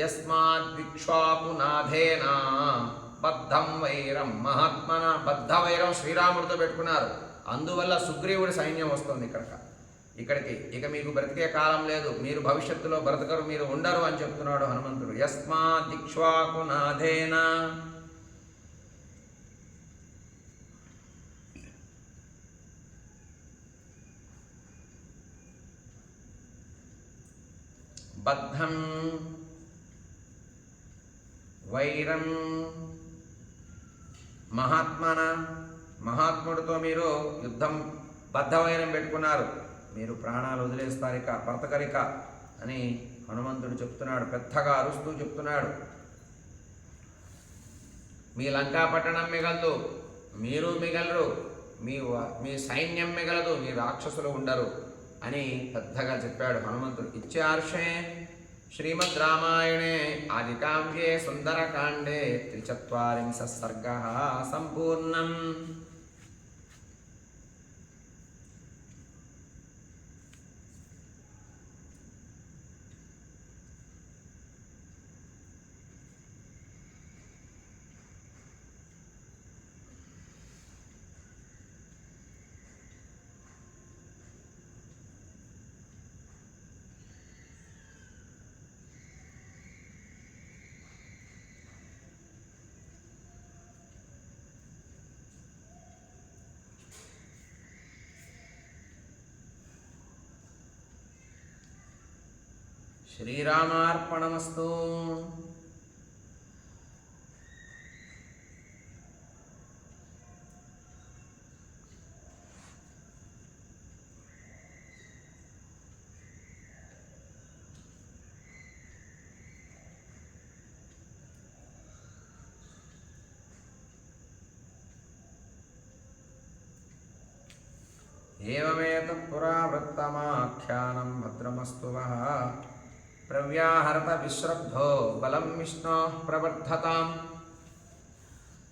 యస్మాద్విక్ష్వాకునాథేనా బద్ధం వైరం మహాత్మన. బద్ధ వైరం శ్రీరాముడితో పెట్టుకున్నారు. అందువల్ల సుగ్రీవుడి సైన్యం వస్తుంది ఇక్కడికి. ఇక మీకు బ్రతికే కాలం లేదు, మీరు భవిష్యత్తులో బ్రతకరు, మీరు ఉండరు అని చెప్తున్నాడు హనుమంతుడు. యస్మాద్విక్ష్వాకునాథేనా బద్ధం వైరం మహాత్మన. మహాత్ముడితో మీరు యుద్ధం బద్ధవైరం పెట్టుకున్నారు, మీరు ప్రాణాలు వదిలేస్తారిక, బ్రతకరిక అని హనుమంతుడు చెప్తున్నాడు. పెద్దగా అరుస్తూ చెప్తున్నాడు. మీ లంకాపట్టణం మిగలదు, మీరు మిగలరు, మీ సైన్యం మిగలదు, మీ రాక్షసులు ఉండరు అని పెద్దగా చెప్పాడు హనుమంతుడు. ఇత్యార్షే శ్రీమద్ రామాయణే ఆదికావ్యే సుందరకాండే 43 సర్గః సంపూర్ణం. శ్రీరామార్పణమస్తు. ఏవమేతత్ పురావృత్తమాఖ్యానం భద్రమస్తు వః. ప్రవ్యాహరత విశ్రబ్ధో బలం విష్ణోః ప్రవర్ధతాం.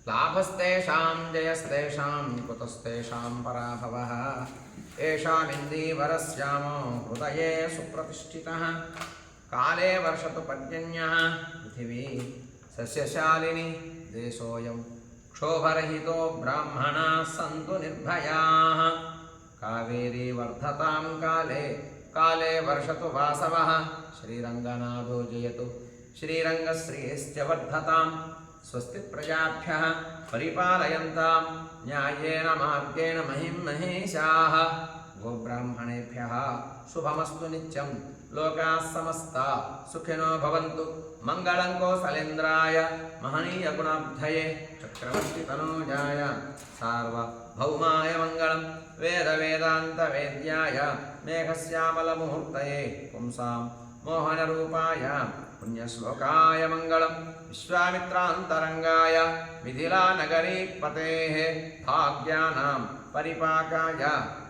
లాభస్తేషాం జయస్తేషాం కుతస్తేషాం పరాభవః. ఏషామిందీవరశ్యామో హృదయే సుప్రతిష్ఠితః. కాలే వర్షతు పర్జన్యః పృథివీ సస్యశాలిని. దేశోऽयं క్షోభరహితో బ్రాహ్మణాः సంతు నిర్భయాः. కావేరీ వర్ధతాం కాలే కాలే వర్షతు వాసవః. శ్రీరంగనాథో జయతు శ్రీరంగశ్రేయశ్చ వర్ధతాం స్వస్తి ప్రజాభ్యః పరిపాలయంతాం న్యాయేన మార్గేణ మహిం మహేశాః గోబ్రాహ్మణేభ్యः శుభమస్తు నిత్యం లోకాः సమస్తాः సుఖినో భవంతు మంగళం కోసలేంద్రాయ మహనీయ గుణాబ్ధయే చక్రవర్తి తనూజాయ సార్వభౌమాయ మంగళం వేద వేదాంత వేద్యాయ మేఘశ్యామలముహూర్తయే పుంసాం మోహనరూపాయ పుణ్యశ్లోకాయ మంగళం విశ్వామిత్రాంతరంగాయ మిథిలానగరీపతేః భాగ్యానాం పరిపాకాయ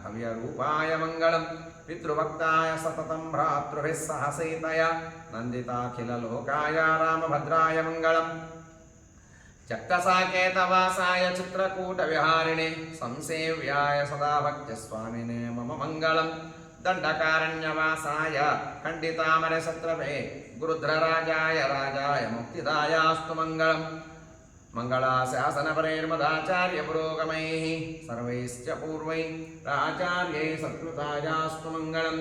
భవ్యరూపాయ మంగళం పితృభక్తాయ సతతం భ్రాతృభిः సహ సీతయా నందితాఖిలలోకాయ రామభద్రాయ మంగళం చక్రసాకేతవాసాయ చిత్రకూటవిహారిణే సంసేవ్యాయ సదా భక్త్యస్వామినే మమ మంగళం దండకారణ్యవాసాయ ఖండితామరశత్రవే గురుధ్రరాజాయ రాజాయ ముక్తిదాయాస్తు మంగళం మంగళాశాసనపరైర్మదాచార్య పురోగమైః సర్వైశ్చ పూర్వైః రాచార్యైः సత్కృతాయాస్తు మంగళం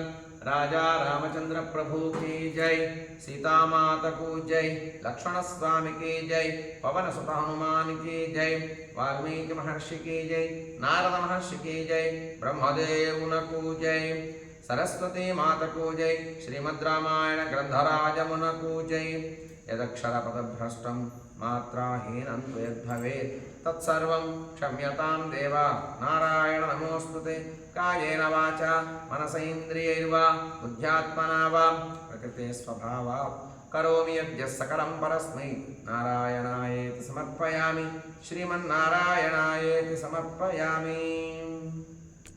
రాజా రామచంద్ర ప్రభు की जय सीता माता को जय लक्ष्मण स्वामी की जय पवन सुत हनुमान की जय वाल्मीकि महर्षि की जय नारद महर्षि की जय ब्रह्मदेव को जय सरस्वती माता को जय श्रीमद् रामायण ग्रंथराज मुन को जय यदक्षरपदभ्रष्टं मात्राहीनं यद्भवेत् तत्सर्वं क्षम्यतां देव नारायण नमोऽस्तुते कायेन वाचा मनसेन्द्रियैर्वा बुद्ध्यात्मना वा प्रकृते स्वभावात् करोमि यद्यत् सकलं परस्मै नारायणायेति समर्पयामि श्रीमन्नारायणायेति समर्पयामि।